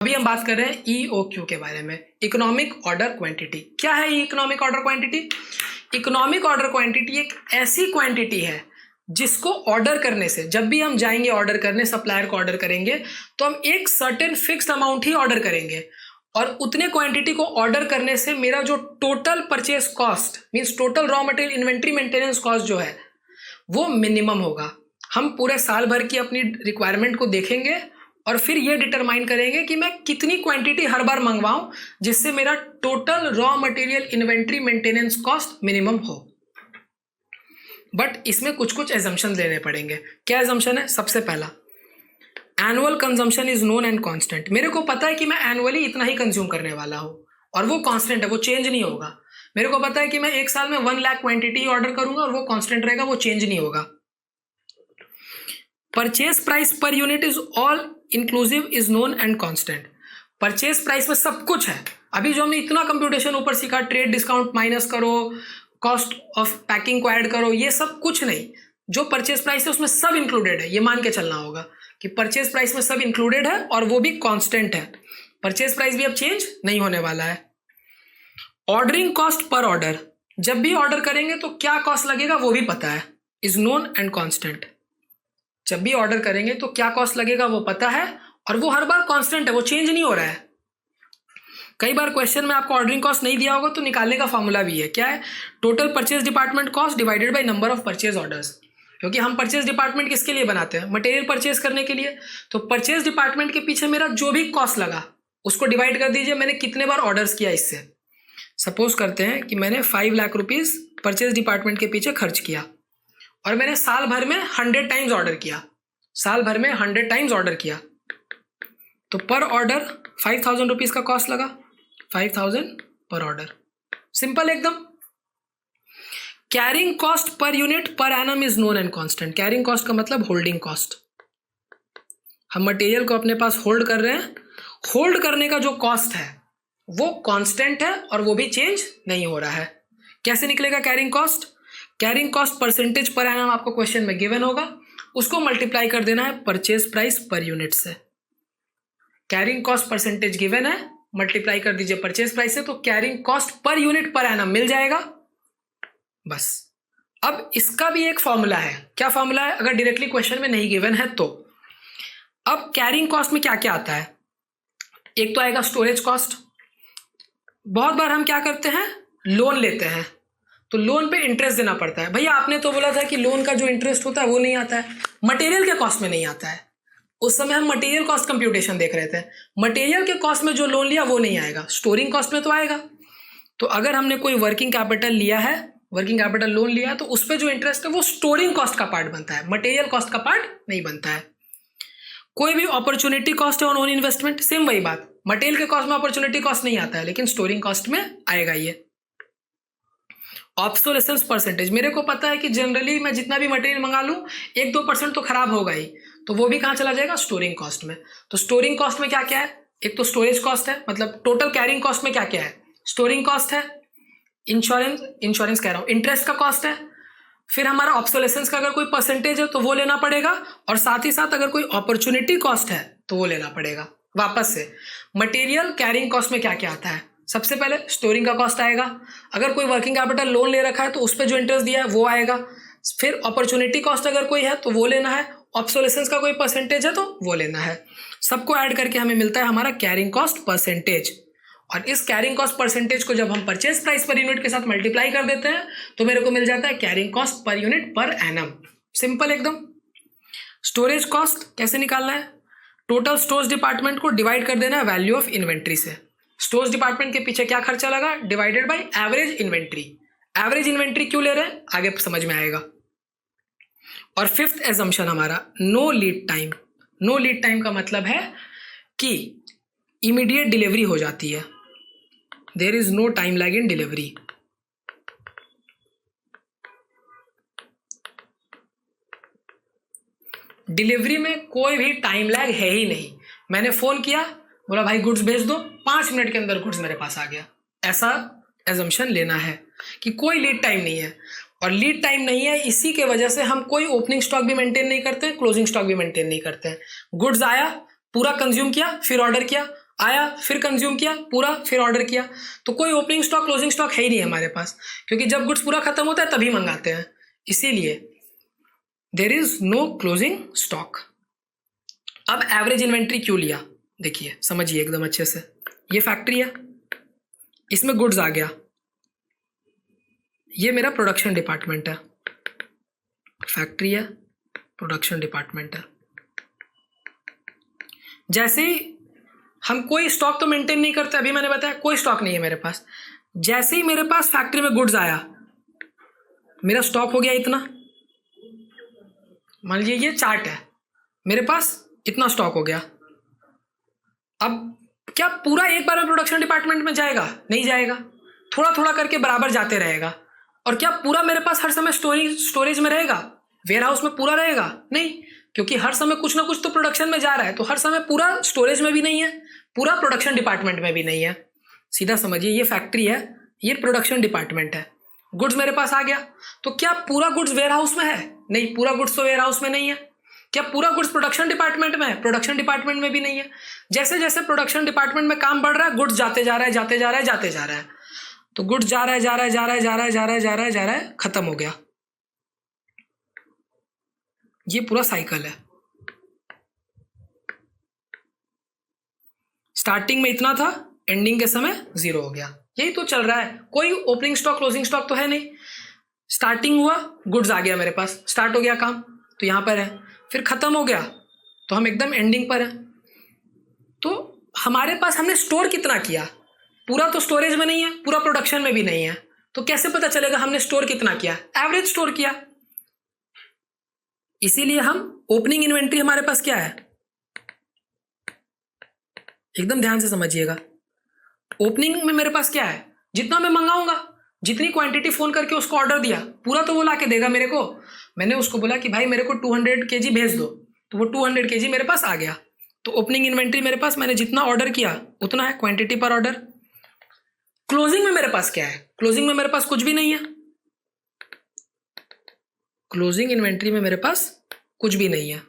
अभी हम बात कर रहे हैं EOQ के बारे में, इकोनॉमिक ऑर्डर क्वांटिटी। क्या है ये economic order quantity? Economic order quantity एक ऐसी क्वांटिटी है जिसको ऑर्डर करने से, जब भी हम जाएंगे ऑर्डर करने, सप्लायर को ऑर्डर करेंगे तो हम एक सर्टेन फिक्स्ड अमाउंट ही ऑर्डर करेंगे और उतने क्वांटिटी को ऑर्डर करने से मेरा जो total purchase cost means total raw material inventory maintenance cost जो है वो मिनिमम होगा। हम पूरे साल भर की अपनी रिक्वायरमेंट को देखेंगे और फिर ये डिटरमाइन करेंगे कि मैं कितनी क्वांटिटी हर बार मंगवाऊं जिससे मेरा total raw material inventory maintenance cost minimum हो। बट इसमें कुछ कुछ एजम्पशन लेने पड़ेंगे। क्या एजम्पशन है? सबसे पहला, annual consumption is known and constant. मेरे को पता है कि मैं एनुअली इतना ही कंज्यूम करने वाला हूं और वो कांस्टेंट है, वो चेंज नहीं होगा। मेरे को पता है कि मैं एक साल में 1 लाख क्वांटिटी ऑर्डर करूंगा और वो कांस्टेंट रहेगा, वो चेंज नहीं होगा। Purchase price per unit is all inclusive is known and constant. Purchase price में सब कुछ है। अभी जो हमने इतना कंप्यूटेशन ऊपर सीखा, ट्रेड डिस्काउंट माइनस करो, कॉस्ट ऑफ पैकिंग को ऐड करो, ये सब कुछ नहीं। जो परचेज प्राइस है उसमें सब इंक्लूडेड है। ये मान के चलना होगा कि परचेज प्राइस में सब इंक्लूडेड है और वो भी कांस्टेंट है। परचेज प्राइस भी अब चेंज नहीं होने वाला है। ऑर्डरिंग कॉस्ट पर ऑर्डर, जब भी ऑर्डर करेंगे तो क्या कॉस्ट लगेगा वो भी पता है, इज नोन एंड कांस्टेंट। जब भी ऑर्डर करेंगे तो क्या कॉस्ट लगेगा वो पता है और वो हर बार कांस्टेंट है, वो चेंज नहीं हो रहा है। कई बार क्वेश्चन में आपको ऑर्डरिंग कॉस्ट नहीं दिया होगा तो निकालने का फॉर्मूला भी है। क्या है? Total purchase department cost divided by number of purchase orders. क्योंकि हम परचेज डिपार्टमेंट किसके लिए बनाते हैं? मटेरियल परचेज करने के लिए। तो परचेज डिपार्टमेंट के पीछे मेरा जो भी कॉस्ट लगा उसको डिवाइड कर दीजिए मैंने कितने बार ऑर्डर्स किया इससे। सपोज करते हैं कि मैंने 5 लाख रुपीज परचेज डिपार्टमेंट के पीछे खर्च किया और मैंने साल भर में 100 टाइम्स ऑर्डर किया। साल भर में 100 टाइम्स ऑर्डर किया तो पर ऑर्डर 5000 रुपीज का कॉस्ट लगा, 5000 पर ऑर्डर। सिंपल एकदम। Carrying cost per unit per annum is known and constant. Carrying cost का मतलब होल्डिंग कॉस्ट। हम मटेरियल को अपने पास होल्ड कर रहे हैं, होल्ड करने का जो कॉस्ट है वो कांस्टेंट है और वो भी चेंज नहीं हो रहा है। कैसे निकलेगा carrying cost? Carrying cost percentage per annum आपको क्वेश्चन में गिवन होगा, उसको मल्टीप्लाई कर देना है परचेज प्राइस पर यूनिट से। कैरिंग कॉस्ट परसेंटेज गिवन है, मल्टीप्लाई कर दीजिए परचेज प्राइस से, तो carrying cost per unit per annum मिल जाएगा। बस अब इसका भी एक फॉर्मूला है। क्या फॉर्मूला है? अगर डायरेक्टली क्वेश्चन में नहीं गिवन है तो अब कैरिंग कॉस्ट में क्या क्या आता है? एक तो आएगा स्टोरेज कॉस्ट। बहुत बार हम क्या करते हैं, लोन लेते हैं तो लोन पे इंटरेस्ट देना पड़ता है। भैया आपने तो बोला था कि लोन का जो इंटरेस्ट होता है वो नहीं आता है, मटेरियल के कॉस्ट में नहीं आता है। उस समय हम मटेरियल कॉस्ट कंप्यूटेशन देख रहे थे। मटेरियल के कॉस्ट में जो लोन लिया वो नहीं आएगा, स्टोरिंग कॉस्ट में तो आएगा। तो अगर हमने कोई वर्किंग कैपिटल लिया है, वर्किंग कैपिटल लोन लिया है, तो उस पर जो इंटरेस्ट है वो स्टोरिंग कॉस्ट का पार्ट बनता है, मटेरियल कॉस्ट का पार्ट नहीं बनता है। कोई भी अपॉर्चुनिटी कॉस्ट है ऑन ओन इन्वेस्टमेंट, सेम वही बात, मटेरियल के कॉस्ट में अपॉर्चुनिटी कॉस्ट नहीं आता है लेकिन स्टोरिंग कॉस्ट में आएगा ये। ऑब्सोलेसेंस परसेंटेज, मेरे को पता है कि जनरली मैं जितना भी मटेरियल मंगा लूं 1-2% तो खराब होगा ही, तो वो भी कहाँ चला जाएगा? स्टोरिंग कॉस्ट में। तो स्टोरिंग कॉस्ट में क्या क्या है? एक तो स्टोरेज कॉस्ट है, मतलब टोटल कैरिंग कॉस्ट में क्या क्या है? स्टोरिंग कॉस्ट है, इंश्योरेंस कह रहा हूँ, इंटरेस्ट का कॉस्ट है, फिर हमारा ऑब्सोलेसेंस का अगर कोई परसेंटेज है तो वो लेना पड़ेगा, और साथ ही साथ अगर कोई अपॉर्चुनिटी कॉस्ट है तो वो लेना पड़ेगा। वापस से मटेरियल कैरिंग कॉस्ट में क्या क्या आता है? सबसे पहले स्टोरिंग का कॉस्ट आएगा, अगर कोई वर्किंग कैपिटल लोन ले रखा है तो उस पर जो इंटरेस्ट दिया है वो आएगा, फिर अपॉर्चुनिटी कॉस्ट अगर कोई है तो वो लेना है, ऑब्सोलेसेंस का कोई परसेंटेज है तो वो लेना है। सबको ऐड करके हमें मिलता है हमारा कैरिंग कॉस्ट परसेंटेज। और इस कैरिंग कॉस्ट परसेंटेज को जब हम परचेज प्राइस पर यूनिट के साथ मल्टीप्लाई कर देते हैं तो मेरे को मिल जाता है carrying cost per unit per annum. Simple एकदम। स्टोरेज कॉस्ट कैसे निकालना है? टोटल स्टोर्स डिपार्टमेंट को डिवाइड कर देना है वैल्यू ऑफ इन्वेंट्री से। स्टोर्स डिपार्टमेंट के पीछे क्या खर्चा लगा, divided by average inventory. Average inventory क्यों ले रहे हैं आगे समझ में आएगा। और फिफ्थ एजम्पशन हमारा no lead time. No lead time का मतलब है कि इमीडिएट डिलीवरी हो जाती है, there is no time lag in delivery. Delivery में कोई भी टाइम लैग है ही नहीं। मैंने फोन किया, बोला भाई गुड्स भेज दो, 5 मिनट के अंदर गुड्स मेरे पास आ गया। ऐसा एजम्पशन लेना है कि कोई लीड टाइम नहीं है। और लीड टाइम नहीं है इसी के वजह से हम कोई ओपनिंग स्टॉक भी मेंटेन नहीं करते हैं, क्लोजिंग स्टॉक भी मेंटेन नहीं करते हैं। गुड्स आया, पूरा कंज्यूम किया, फिर ऑर्डर किया, आया, फिर कंज्यूम किया पूरा, फिर ऑर्डर किया। तो कोई ओपनिंग स्टॉक क्लोजिंग स्टॉक है ही नहीं हमारे पास, क्योंकि जब गुड्स पूरा खत्म होता है तभी मंगाते हैं, इसीलिए there is no closing stock. अब एवरेज इन्वेंट्री क्यों लिया, देखिए समझिए एकदम अच्छे से। ये फैक्ट्री है, इसमें गुड्स आ गया, ये मेरा प्रोडक्शन डिपार्टमेंट है, फैक्ट्री है, प्रोडक्शन डिपार्टमेंट है। जैसे ही हम कोई स्टॉक तो मेंटेन नहीं करते, अभी मैंने बताया कोई स्टॉक नहीं है मेरे पास। जैसे ही मेरे पास फैक्ट्री में गुड्स आया, मेरा स्टॉक हो गया इतना, मान लीजिए ये चार्ट है, मेरे पास इतना स्टॉक हो गया। अब क्या पूरा एक बार में प्रोडक्शन डिपार्टमेंट में जाएगा? नहीं जाएगा, थोड़ा थोड़ा करके बराबर जाते रहेगा। और क्या पूरा मेरे पास हर समय स्टोरेज में रहेगा, वेयर हाउस में पूरा रहेगा? नहीं, क्योंकि हर समय कुछ ना कुछ तो प्रोडक्शन में जा रहा है। तो हर समय पूरा स्टोरेज में भी नहीं है, पूरा प्रोडक्शन डिपार्टमेंट में भी नहीं है। सीधा समझिए, ये फैक्ट्री है, ये प्रोडक्शन डिपार्टमेंट है। गुड्स मेरे पास आ गया, तो क्या पूरा गुड्स वेयर हाउस में है? नहीं, पूरा गुड्स तो वेयर हाउस में नहीं है। क्या पूरा गुड्स प्रोडक्शन डिपार्टमेंट में है? प्रोडक्शन डिपार्टमेंट में भी नहीं है। जैसे जैसे प्रोडक्शन डिपार्टमेंट में काम बढ़ रहा है, गुड्स जाते जा रहा है, जाते जा रहा है, जाते जा रहा है। तो गुड्स जा रहा है, जा रहा है, जा रहा है, जा रहा है, जा रहा है, जा रहा है, जा रहा है, खत्म हो गया। ये पूरा साइकिल है। स्टार्टिंग में इतना था, एंडिंग के समय 0 हो गया। यही तो चल रहा है। कोई ओपनिंग स्टॉक क्लोजिंग स्टॉक तो है नहीं। स्टार्टिंग हुआ, गुड्स आ गया मेरे पास, स्टार्ट हो गया काम, तो यहां पर है। फिर खत्म हो गया तो हम एकदम एंडिंग पर है। तो हमारे पास हमने स्टोर कितना किया? पूरा तो स्टोरेज में नहीं है, पूरा प्रोडक्शन में भी नहीं है। तो कैसे पता चलेगा हमने स्टोर कितना किया? एवरेज स्टोर किया। इसीलिए हम ओपनिंग इन्वेंट्री हमारे पास क्या है, एकदम ध्यान से समझिएगा। ओपनिंग में मेरे पास क्या है? जितना मैं मंगाऊंगा, जितनी क्वांटिटी फोन करके उसको ऑर्डर दिया, पूरा तो वो ला के देगा मेरे को। मैंने उसको बोला कि भाई मेरे को 200 kg भेज दो, तो वो 200 kg मेरे पास आ गया। तो ओपनिंग इन्वेंट्री मेरे पास, मैंने जितना ऑर्डर किया उतना है, क्वांटिटी पर ऑर्डर। क्लोजिंग में मेरे पास क्या है? क्लोजिंग में मेरे पास कुछ भी नहीं है। क्लोजिंग इन्वेंट्री में मेरे पास कुछ भी नहीं है।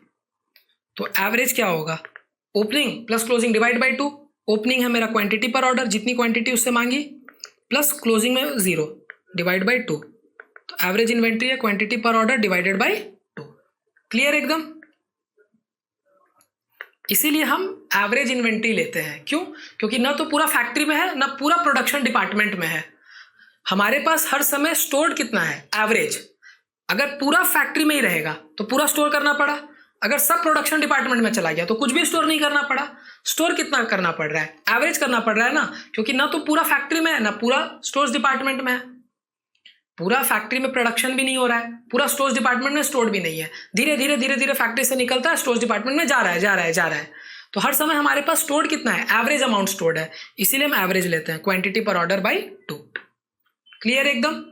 तो एवरेज क्या होगा? Opening plus closing divide by 2। Opening है मेरा क्वांटिटी पर ऑर्डर, जितनी क्वांटिटी उससे मांगी, प्लस क्लोजिंग में 0 डिवाइड बाई 2। तो एवरेज इन्वेंट्री है quantity per order divided by 2। Clear एकदम? इसीलिए हम एवरेज इन्वेंट्री लेते हैं। क्यों? क्योंकि ना तो पूरा फैक्ट्री में है, ना पूरा प्रोडक्शन डिपार्टमेंट में है। हमारे पास हर समय स्टोर कितना है? एवरेज। अगर पूरा फैक्ट्री में ही रहेगा तो पूरा स्टोर करना पड़ा, अगर सब प्रोडक्शन डिपार्टमेंट में चला गया तो कुछ भी स्टोर नहीं करना पड़ा। स्टोर कितना करना पड़ रहा है? एवरेज करना पड़ रहा है ना, क्योंकि ना तो पूरा फैक्ट्री में है, ना पूरा स्टोर्स डिपार्टमेंट में है। पूरा फैक्ट्री में प्रोडक्शन भी नहीं हो रहा है, पूरा स्टोर्स डिपार्टमेंट में स्टोर भी नहीं है। धीरे धीरे धीरे धीरे फैक्ट्री से निकलता है, स्टोर्स डिपार्टमेंट में जा रहा है, जा रहा है, जा रहा है। तो हर समय हमारे पास स्टोर्ड कितना है? एवरेज अमाउंट स्टोर्ड है, इसीलिए हम एवरेज लेते हैं, quantity per order by 2। Clear एकदम?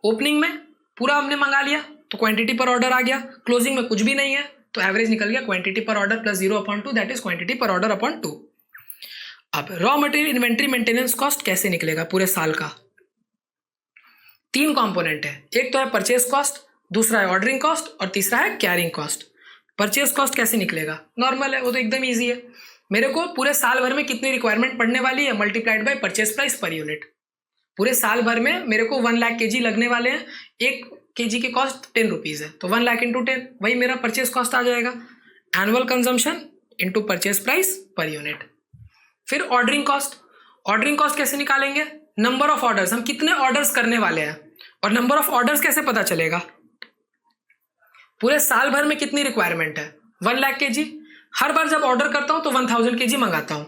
ओपनिंग में पूरा हमने मंगा लिया तो क्वांटिटी पर ऑर्डर आ गया, क्लोजिंग में कुछ भी नहीं है तो एवरेज निकल गया quantity per order plus 0/2, that is quantity per order upon 2। अब raw material inventory maintenance cost कैसे निकलेगा पूरे साल का? 3 कंपोनेंट है, एक तो है परचेज कॉस्ट, दूसरा है ऑर्डरिंग कॉस्ट और तीसरा है कैरिंग कॉस्ट। परचेज कॉस्ट कैसे निकलेगा? नॉर्मल है, वो तो एकदम ईजी है। मेरे को पूरे साल भर में कितनी रिक्वायरमेंट पड़ने वाली है, multiplied by purchase price per unit. पूरे साल भर में मेरे को 1 लाख kg लगने वाले हैं, 1 kg की कॉस्ट 10 रुपीज़ है, तो 1 लाख इंटू 10 वही मेरा परचेज कॉस्ट आ जाएगा। Annual consumption into purchase price per unit. फिर ऑर्डरिंग कॉस्ट। ऑर्डरिंग कॉस्ट कैसे निकालेंगे? नंबर ऑफ ऑर्डर्स, हम कितने ऑर्डर्स करने वाले हैं। और नंबर ऑफ ऑर्डर्स कैसे पता चलेगा? पूरे साल भर में कितनी रिक्वायरमेंट है, 1 लाख kg। हर बार जब ऑर्डर करता हूं तो 1000 kg मंगाता हूं।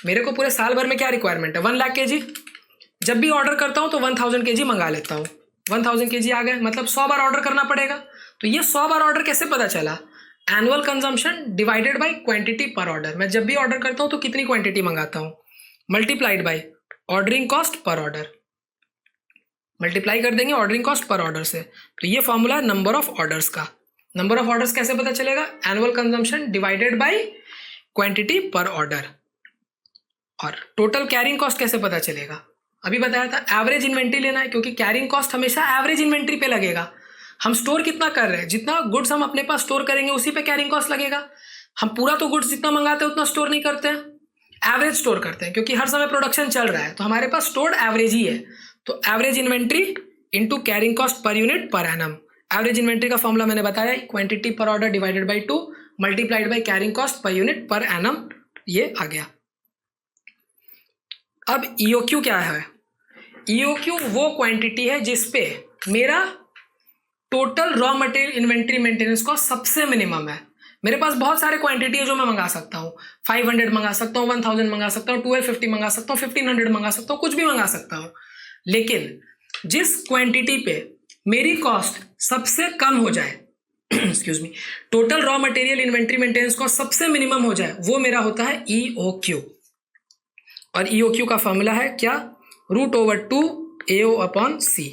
मेरे को पूरे साल भर में क्या रिक्वायरमेंट है? 1 लाख kg। जब भी ऑर्डर करता हूं तो 1000 kg मंगा लेता हूं। 1000 kg आ गए, मतलब 100 बार ऑर्डर करना पड़ेगा। तो ये 100 बार ऑर्डर कैसे पता चला? Annual consumption divided by quantity per order. मैं जब भी ऑर्डर करता हूं तो कितनी क्वांटिटी मंगाता हूं, multiplied by ordering cost per order. Multiply कर देंगे ऑर्डरिंग कॉस्ट पर ऑर्डर से, तो ये फॉर्मूला है नंबर ऑफ ऑर्डर्स का। नंबर ऑफ ऑर्डर्स कैसे पता चलेगा? Annual consumption divided by quantity per order. और टोटल कैरिंग कॉस्ट कैसे पता चलेगा? अभी बताया था, एवरेज इन्वेंट्री लेना है, क्योंकि कैरिंग कॉस्ट हमेशा एवरेज इन्वेंट्री पे लगेगा। हम स्टोर कितना कर रहे हैं, जितना गुड्स हम अपने पास स्टोर करेंगे उसी पे कैरिंग कॉस्ट लगेगा। हम पूरा तो गुड्स जितना मंगाते हैं उतना स्टोर नहीं करते हैं, एवरेज स्टोर करते हैं, क्योंकि हर समय प्रोडक्शन चल रहा है तो हमारे पास स्टोर्ड एवरेज ही है। तो average inventory into carrying cost per unit per annum. Average inventory का फॉर्मूला मैंने बताया, quantity per order divided by 2 multiplied by carrying cost per unit per annum, ये आ गया। अब ईओक्यू क्या है? ईओक्यू वो क्वांटिटी है जिसपे मेरा total raw material inventory maintenance cost सबसे मिनिमम है। मेरे पास बहुत सारे क्वांटिटी है जो मैं मंगा सकता हूँ, 500 मंगा सकता हूँ, 1000 मंगा सकता हूँ, 1250 मंगा सकता हूँ, 1500 मंगा सकता हूँ, कुछ भी मंगा सकता हूँ। लेकिन जिस क्वांटिटी पे मेरी कॉस्ट सबसे कम हो जाए excuse me, total raw material inventory maintenance cost सबसे मिनिमम हो जाए, वो मेरा होता है ईओक्यू। और ईओक्यू का फॉर्मूला है क्या? √2 AO अपॉन सी।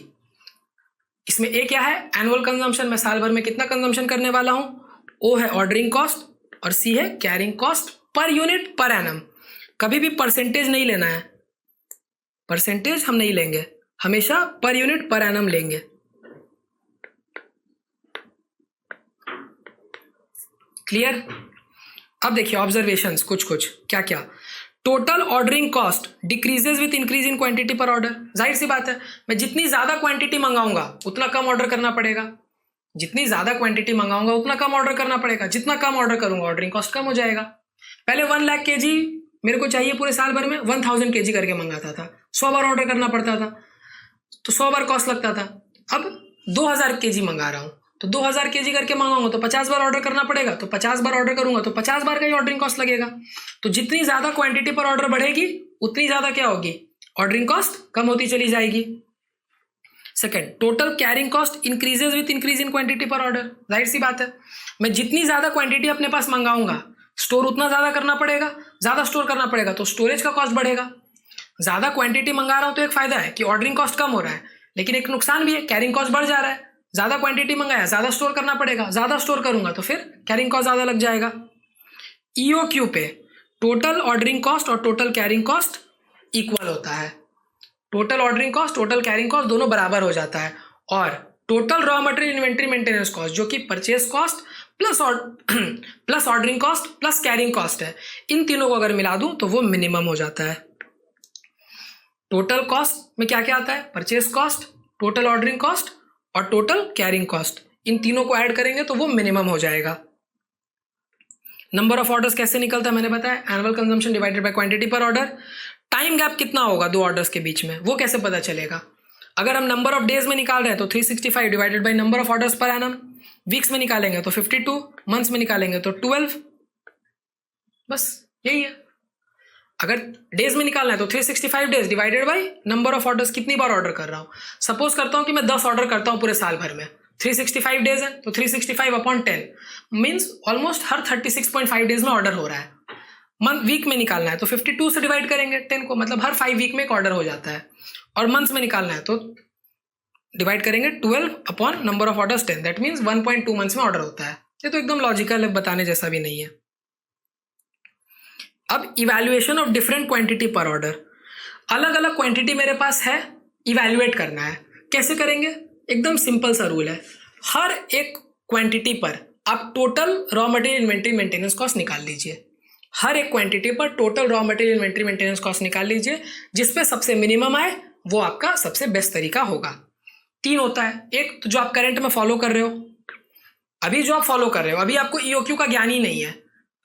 इसमें ए क्या है? एनुअल कंजम्पशन, मैं साल भर में कितना कंजम्पशन करने वाला हूं। ओ है ऑर्डरिंग कॉस्ट और सी है carrying cost per unit per annum. कभी भी परसेंटेज नहीं लेना है, परसेंटेज हम नहीं लेंगे, हमेशा पर यूनिट पर एनम लेंगे। क्लियर? अब देखिए ऑब्जर्वेशंस कुछ क्या क्या। Total ordering cost decreases with increase in quantity per order. जाहिर सी बात है, मैं जितनी ज्यादा क्वांटिटी मंगाऊंगा उतना कम ऑर्डर करना पड़ेगा, जितनी ज्यादा क्वांटिटी मंगाऊंगा उतना कम ऑर्डर करना पड़ेगा, जितना कम ऑर्डर करूंगा ऑर्डरिंग कॉस्ट कम हो जाएगा। पहले 1 लाख kg मेरे को चाहिए पूरे साल भर में, 1000 kg करके मंगाता था, 100 बार ऑर्डर करना पड़ता था तो 100 बार कॉस्ट लगता था। अब 2000 kg मंगा रहा हूं तो 2000 kg करके मंगाऊंगा तो 50 बार ऑर्डर करना पड़ेगा, तो 50 बार ऑर्डर करूंगा तो 50 बार का ही ऑर्डरिंग कॉस्ट लगेगा। तो जितनी ज्यादा क्वांटिटी पर ऑर्डर बढ़ेगी उतनी ज्यादा क्या होगी? ऑर्डरिंग कॉस्ट कम होती चली जाएगी। Second, total carrying cost increases with increase in quantity per order. जाहिर सी बात है, मैं जितनी ज्यादा क्वांटिटी अपने पास मंगाऊंगा स्टोर उतना ज्यादा करना पड़ेगा, ज्यादा स्टोर करना पड़ेगा तो स्टोरेज का कॉस्ट बढ़ेगा। ज्यादा क्वांटिटी मंगा रहा हूं तो एक फायदा है कि ऑर्डरिंग कॉस्ट कम हो रहा है, लेकिन एक नुकसान भी है, कैरिंग कॉस्ट बढ़ जा रहा है। ज्यादा क्वांटिटी मंगाया, ज्यादा स्टोर करना पड़ेगा, ज्यादा स्टोर करूंगा तो फिर कैरिंग कॉस्ट ज्यादा लग जाएगा। ईओक्यू पे टोटल ऑर्डरिंग कॉस्ट और टोटल कैरिंग कॉस्ट इक्वल होता है। Total ordering cost, total carrying cost दोनों बराबर हो जाता है। और total raw material inventory maintenance cost जो कि purchase cost plus ordering cost plus carrying cost है, इन तीनों को अगर मिला दूं तो वो मिनिमम हो जाता है। टोटल कॉस्ट में क्या क्या आता है? Purchase cost, total ordering cost और टोटल कैरिंग कॉस्ट, इन तीनों को ऐड करेंगे तो वो मिनिमम हो जाएगा। नंबर ऑफ ऑर्डर्स कैसे निकलता है मैंने बताया, annual consumption divided by quantity per order. Time gap कितना होगा दो ऑर्डर्स के बीच में, वो कैसे पता चलेगा? अगर हम नंबर ऑफ डेज में निकाल रहे हैं तो 365 divided by number of orders per annum. Weeks में निकालेंगे तो 52, मंथ्स में निकालेंगे तो 12, बस यही है। अगर डेज में निकालना है तो 365 days divided by number of orders, कितनी बार ऑर्डर कर रहा हूं। सपोज करता हूं कि मैं 10 ऑर्डर करता हूं पूरे साल भर में, 365 डेज है तो 365 अपॉन 10 मीन्स ऑलमोस्ट हर 36.5 डेज में ऑर्डर हो रहा है। मंथ वीक में निकालना है तो 52 से डिवाइड करेंगे 10 को, मतलब हर 5 वीक में एक ऑर्डर हो जाता है। और मंथ्स में निकालना है तो डिवाइड करेंगे 12 upon number of orders 10, that means 1.2 months में ऑर्डर होता है। ये तो एकदम लॉजिकल है, बताने जैसा भी नहीं है। अब evaluation of different quantity per order, अलग अलग क्वांटिटी मेरे पास है, इवैल्यूएट करना है। कैसे करेंगे? एकदम सिंपल सा रूल है, हर एक क्वांटिटी पर आप total raw material inventory maintenance cost निकाल लीजिए। हर एक क्वांटिटी पर total raw material inventory maintenance cost निकाल लीजिए, जिसपे सबसे मिनिमम आए वो आपका सबसे बेस्ट तरीका होगा। 3 होता है, एक तो जो आप करंट में फॉलो कर रहे हो, अभी जो आप फॉलो कर रहे हो, अभी आपको ईओक्यू का ज्ञान ही नहीं है,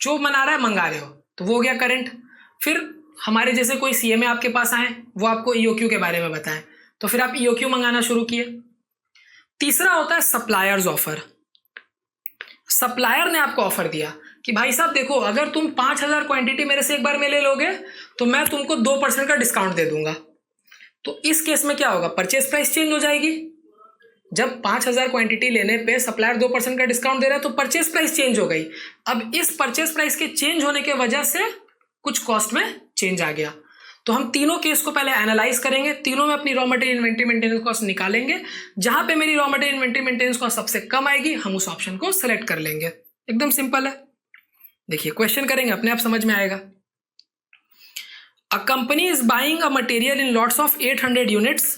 जो मना रहा है मंगा रहे हो, तो वो हो गया करंट। फिर हमारे जैसे कोई सीएमए आपके पास आए, वो आपको ईओक्यू के बारे में बताएं, तो फिर आप ईओक्यू मंगाना शुरू किए। तीसरा होता है सप्लायर्स ऑफर। सप्लायर ने आपको ऑफर दिया कि भाई साहब देखो, अगर तुम 5000 क्वांटिटी मेरे से एक बार में ले लोगे तो मैं तुमको 2% का डिस्काउंट दे दूंगा। तो इस केस में क्या होगा? परचेस प्राइस चेंज हो जाएगी। जब 5000 क्वांटिटी लेने पे सप्लायर 2% का डिस्काउंट दे रहा है तो परचेस प्राइस चेंज हो गई। अब इस परचेस प्राइस के चेंज होने के वजह से कुछ कॉस्ट में चेंज आ गया। तो हम तीनों केस को पहले एनालाइज करेंगे, तीनों में अपनी raw material inventory maintenance cost निकालेंगे। जहां पे मेरी raw material inventory maintenance cost सबसे कम आएगी हम उस ऑप्शन को सेलेक्ट कर लेंगे। एकदम सिंपल है। देखिए क्वेश्चन करेंगे, अपने आप समझ में आएगा। A company is buying a material in lots of 800 units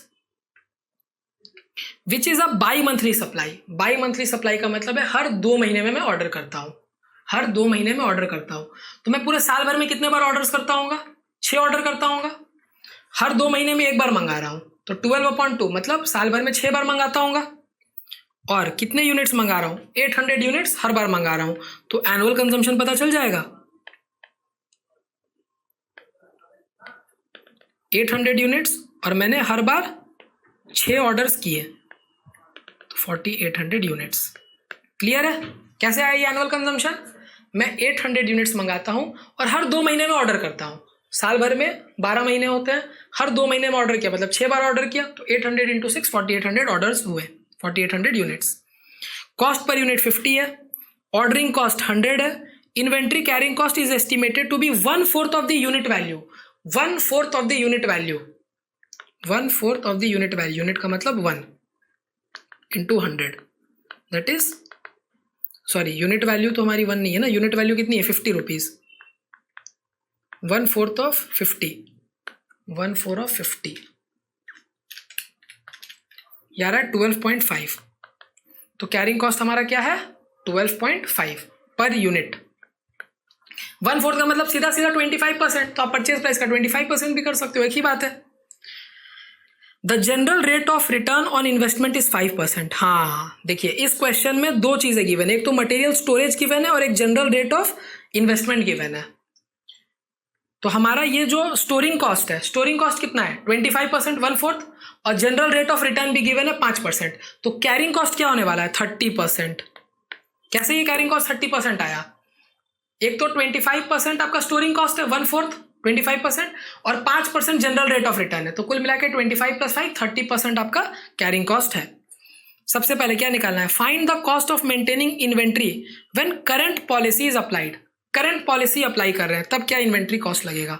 which is a by monthly supply. By monthly supply का मतलब है हर 2 महीने में मैं ऑर्डर करता हूं, हर 2 महीने में ऑर्डर करता हूँ। तो मैं पूरे साल भर में कितने बार ऑर्डर्स करता हूँगा? 6 ऑर्डर करता हूँगा। हर 2 महीने में 1 बार मंगा रहा हूँ, तो 12/2 मतलब साल भर में 6 बार मंगाता हूँगा। और कितने यूनिट्स मंगा रहा हूँ? 800 यूनिट्स हर बार मंगा रहा हूँ, तो एनुअल कंजम्पशन पता चल जाएगा। 800 यूनिट्स और मैंने हर बार 6 ऑर्डर्स किए, तो 4800 यूनिट्स। क्लियर है? कैसे आया ये एनुअल कंजम्पशन? मैं 800 यूनिट्स मंगाता हूँ और हर 2 महीने में ऑर्डर करता हूँ। साल भर में 12 महीने होते हैं, हर 2 महीने में ऑर्डर किया मतलब 6 बार ऑर्डर किया, तो 800 इंटू 6 4800 ऑर्डर्स हुए, 4800 यूनिट्स। कॉस्ट पर यूनिट 50 है, ऑर्डरिंग कॉस्ट 100 है, inventory carrying cost is estimated to be 1/4 of the unit value. 1/4 of the unit value, 1/4 of the unit value, unit का मतलब 1 into 100, that is sorry unit value तो हमारी 1 नहीं है ना, unit value कितनी है? 50 रुपीज़। 1/4 ऑफ 50, 1/4 ऑफ 50 यार है 12.5। तो कैरिंग कॉस्ट हमारा क्या है? 12.5 पर यूनिट। 1/4 का मतलब सीधा सीधा 25%, तो आप परचेज प्राइस का 25% भी कर सकते हो, एक ही बात है। The general rate of return on investment is 5%। हाँ देखिए, इस क्वेश्चन में 2 चीजें गिवन है, एक तो मटेरियल स्टोरेज गिवन है और एक general rate of investment given है। तो हमारा ये जो स्टोरिंग कॉस्ट है, स्टोरिंग कॉस्ट कितना है? 25%, 1/4, और जनरल रेट ऑफ रिटर्न भी गिवन है 5%। तो कैरिंग कॉस्ट क्या होने वाला है? 30%। कैसे ये कैरिंग कॉस्ट 30% आया? एक तो 25% आपका स्टोरिंग कॉस्ट है, 1/4 25%, और 5% जनरल रेट ऑफ रिटर्न है, तो कुल मिला के 25 + 5 30% आपका कैरिंग कॉस्ट है। सबसे पहले क्या निकालना है? Find the cost of maintaining inventory when current policy is applied. Current policy apply कर रहे हैं तब क्या इन्वेंट्री कॉस्ट लगेगा?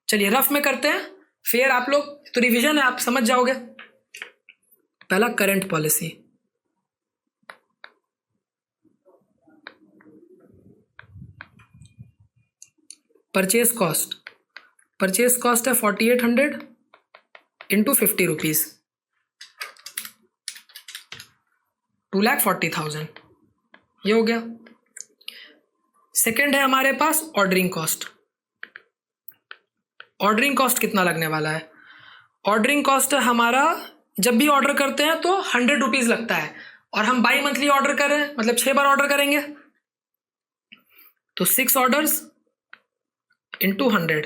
चलिए रफ में करते हैं, फिर आप लोग तो रिवीजन है, आप समझ जाओगे। पहला current policy, purchase cost, purchase cost है 4800 इंटू 50 रुपीज़, 2,40,000, ये हो गया। सेकेंड है हमारे पास ऑर्डरिंग कॉस्ट। ऑर्डरिंग कॉस्ट कितना लगने वाला है? ऑर्डरिंग कॉस्ट है हमारा, जब भी ऑर्डर करते हैं तो 100 रुपीज़ लगता है, और हम बाई मंथली ऑर्डर कर रहे हैं मतलब 6 बार ऑर्डर करेंगे, तो 6 ऑर्डर्स इंटू 100,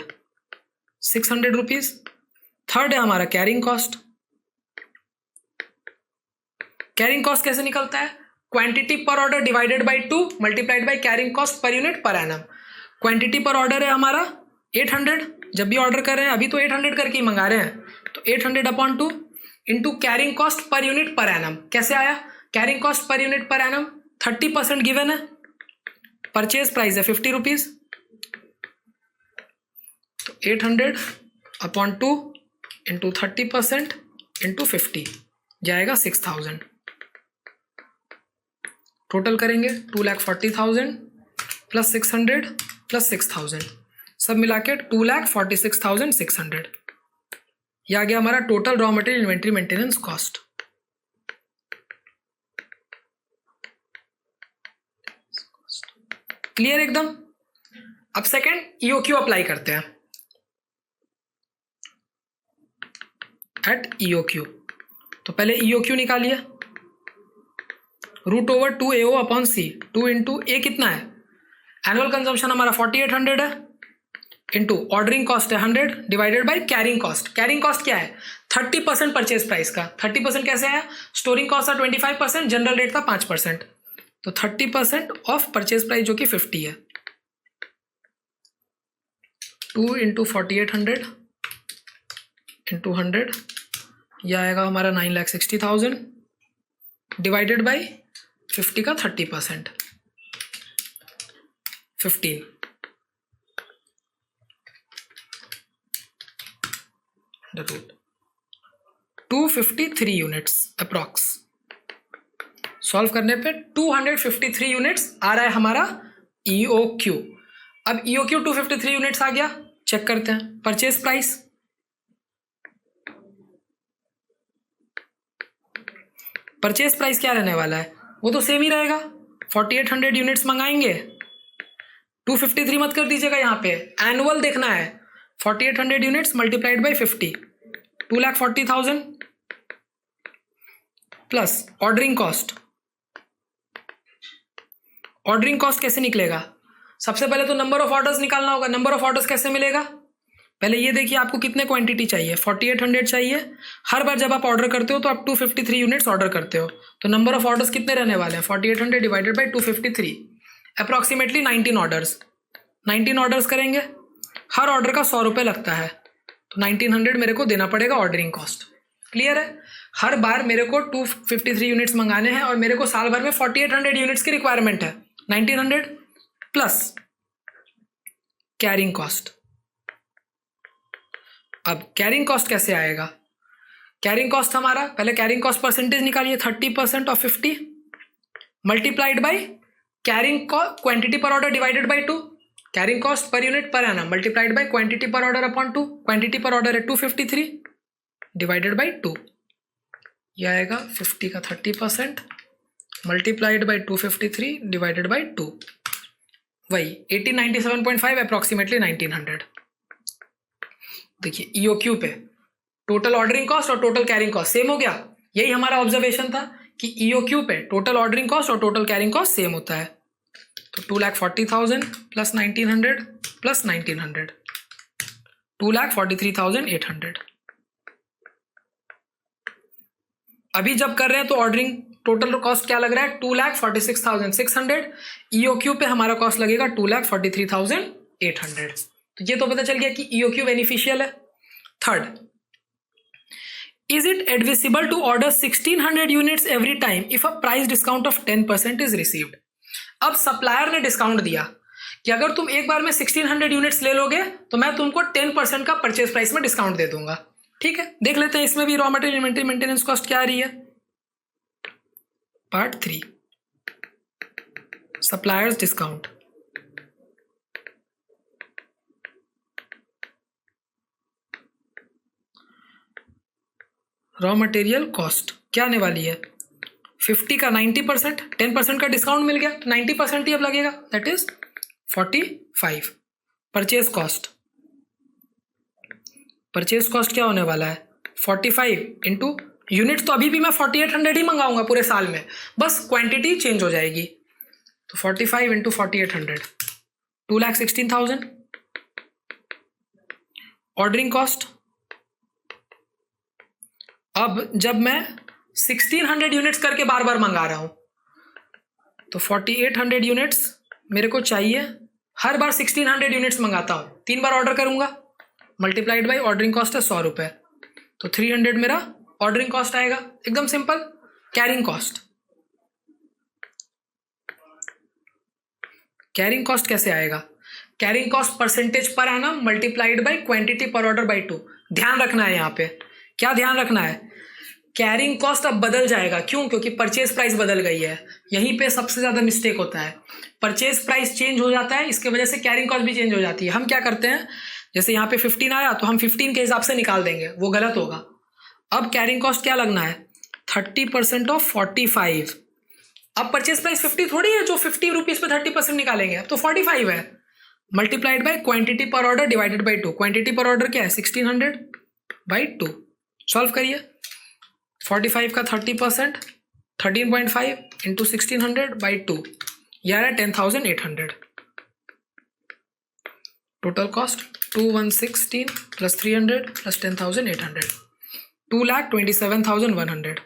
600 रुपीज़। थर्ड है हमारा कैरिंग कॉस्ट। कैरिंग कॉस्ट कैसे निकलता है? Quantity per order divided by 2 multiplied by carrying cost per unit per annum. Quantity per order है हमारा 800, जब भी ऑर्डर कर रहे हैं, अभी तो 800 करके ही मंगा रहे हैं, तो 800/2 into carrying cost per unit per annum. कैसे आया? Carrying cost per unit per annum 30% given है, परचेज प्राइस है 50 रुपीज़, तो 800/2 इंटू 30% इंटू 50 जाएगा 6000। टोटल करेंगे 2,40,000 प्लस 600 प्लस 6000, सब मिला के 2,46,600। यह आ गया हमारा total raw material inventory maintenance cost. Clear एकदम? अब सेकंड ईओक्यू अप्लाई करते हैं। एट ईओक्यू, तो पहले ईओक्यू निकालिए, √2AO/C, 2 इंटू ए कितना है? एनुअल कंजम्पशन हमारा 4800 है, इंटू ऑर्डरिंग कॉस्ट है 100 divided by carrying cost. Carrying cost क्या है? 30% परचेज प्राइस का। 30% कैसे आया? स्टोरिंग कॉस्ट था 25%, जनरल रेट था 5%, तो 30% ऑफ परचेज प्राइस जो कि 50 है। 2 इंटू 4800 इंटू 100, यह आएगा हमारा 9,60,000 डिवाइडेड बाई 50 का 30%, 15। The root 253 units approx. Solve करने पे 253 यूनिट्स आ रहा है हमारा EOQ। अब EOQ 253 यूनिट्स आ गया, चेक करते हैं परचेज प्राइस। परचेज प्राइस क्या रहने वाला है? वो तो सेम ही रहेगा, 4800 यूनिट्स मंगाएंगे 253 मत कर दीजिएगा, यहाँ पे एनुअल देखना है। 4800 units multiplied by 50, 2,40,000 plus ordering cost. Ordering cost कैसे निकलेगा? सबसे पहले तो नंबर ऑफ ऑर्डर्स निकालना होगा। नंबर ऑफ ऑर्डर्स कैसे मिलेगा? पहले ये देखिए आपको कितने क्वांटिटी चाहिए, 4800 चाहिए। हर बार जब आप ऑर्डर करते हो तो आप 253 यूनिट्स ऑर्डर करते हो, तो नंबर ऑफ ऑर्डर्स कितने रहने वाले हैं? 4800 divided by 253, approximately 19 orders. 19 orders करेंगे, हर ऑर्डर का 100 रुपये लगता है, तो 1900 मेरे को देना पड़ेगा ऑर्डरिंग कॉस्ट। क्लियर है? हर बार मेरे को 253 यूनिट्स मंगाने हैं और मेरे को साल भर में 4800 यूनिट्स की रिक्वायरमेंट है। 1900 प्लस कैरिंग कॉस्ट। अब कैरिंग कॉस्ट कैसे आएगा? कैरिंग कॉस्ट हमारा, पहले कैरिंग कॉस्ट परसेंटेज निकालिए, 30% of 50 multiplied by carrying quantity per order divided by 2। Carrying cost per unit per annum multiplied by quantity per order upon 2। Quantity per order है 253 divided by 2, यह आएगा 50 का 30% multiplied by 253 divided by 2, वही 1897.5 approximately 1900। देखिए EOQ पे total ordering cost और total carrying cost same हो गया। यही हमारा ऑब्जर्वेशन था कि ईओक्यू पे टोटल ऑर्डरिंग कॉस्ट और टोटल कैरिंग कॉस्ट सेम होता है। तो 2,40,000 प्लस 1900 प्लस 1900, 2,43,800। अभी जब कर रहे हैं तो ऑर्डरिंग टोटल कॉस्ट क्या लग रहा है? 2,46,600। ईओक्यू पे हमारा कॉस्ट लगेगा 2,43,800। तो ये तो पता चल गया कि ईओक्यू बेनिफिशियल है। Third, is it admissible to order 1600 units every time if a price discount off 10% is received. अब सप्लायर ने डिस्काउंट दिया कि अगर तुम एक बार में 1600 यूनिट्स ले लोगे तो मैं तुमको 10% का परचेज प्राइस में डिस्काउंट दे दूंगा। ठीक है, देख लेते हैं इसमें भी raw material inventory maintenance cost क्या आ रही है। Part 3, suppliers discount. Raw material cost क्या आने वाली है? 50 का 90%, 10% का डिस्काउंट मिल गया, 90% ही अब लगेगा, that is 45। Purchase cost, purchase cost क्या होने वाला है? 45 इंटू यूनिट, तो अभी भी मैं 4800 ही मंगाऊंगा पूरे साल में, बस क्वांटिटी चेंज हो जाएगी। तो 45 इंटू 4800, 2,16,000। ऑर्डरिंग कॉस्ट, अब जब मैं 1600 यूनिट्स करके बार बार मंगा रहा हूं तो 4800 यूनिट्स मेरे को चाहिए, हर बार 1600 यूनिट्स मंगाता हूं, 3 बार ऑर्डर करूंगा, मल्टीप्लाइड बाई ऑर्डरिंग कॉस्ट है 100 रुपये, तो 300 मेरा ऑर्डरिंग कॉस्ट आएगा। एकदम simple. Carrying cost, carrying cost कैसे आएगा? Carrying cost percentage per annum multiplied by quantity per order by 2। ध्यान रखना है, यहाँ पे क्या ध्यान रखना है? कैरिंग कॉस्ट अब बदल जाएगा। क्यों? क्योंकि परचेज प्राइस बदल गई है। यहीं पे सबसे ज़्यादा मिस्टेक होता है, परचेज प्राइस चेंज हो जाता है, इसके वजह से कैरिंग कॉस्ट भी चेंज हो जाती है। हम क्या करते हैं, जैसे यहाँ पे 15 आया तो हम 15 के हिसाब से निकाल देंगे, वो गलत होगा। अब कैरिंग कॉस्ट क्या लगना है? 30% ऑफ 45। अब परचेज प्राइस 50 थोड़ी है जो 50 रुपीज़ पे 30% निकालेंगे, अब तो 45 है, multiplied by quantity per order divided by 2। Quantity per order क्या है? 1600 बाई 2। सॉल्व करिए, 45 का 30%, 13.5 इंटू 1600 बाई 2, यह है 10,800। Total cost 2,116 plus 300 plus 10,800, 2,27,100।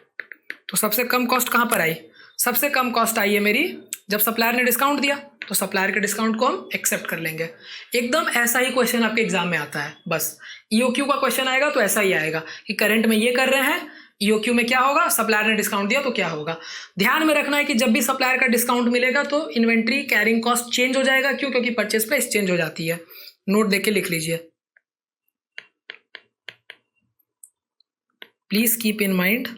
तो सबसे कम कॉस्ट कहाँ पर आई? सबसे कम कॉस्ट आई है मेरी जब सप्लायर ने डिस्काउंट दिया, तो सप्लायर के डिस्काउंट को हम एक्सेप्ट कर लेंगे। एकदम ऐसा ही क्वेश्चन आपके एग्जाम में आता है, बस ईओक्यू का क्वेश्चन आएगा तो ऐसा ही आएगा कि करंट में ये कर रहे हैं, ईओक्यू में क्या होगा, सप्लायर ने डिस्काउंट दिया तो क्या होगा। ध्यान में रखना है कि जब भी सप्लायर का डिस्काउंट मिलेगा तो इन्वेंट्री कैरिंग कॉस्ट चेंज हो जाएगा। क्यों? क्योंकि परचेज प्राइस चेंज हो जाती है। नोट देके लिख लीजिए, please keep in mind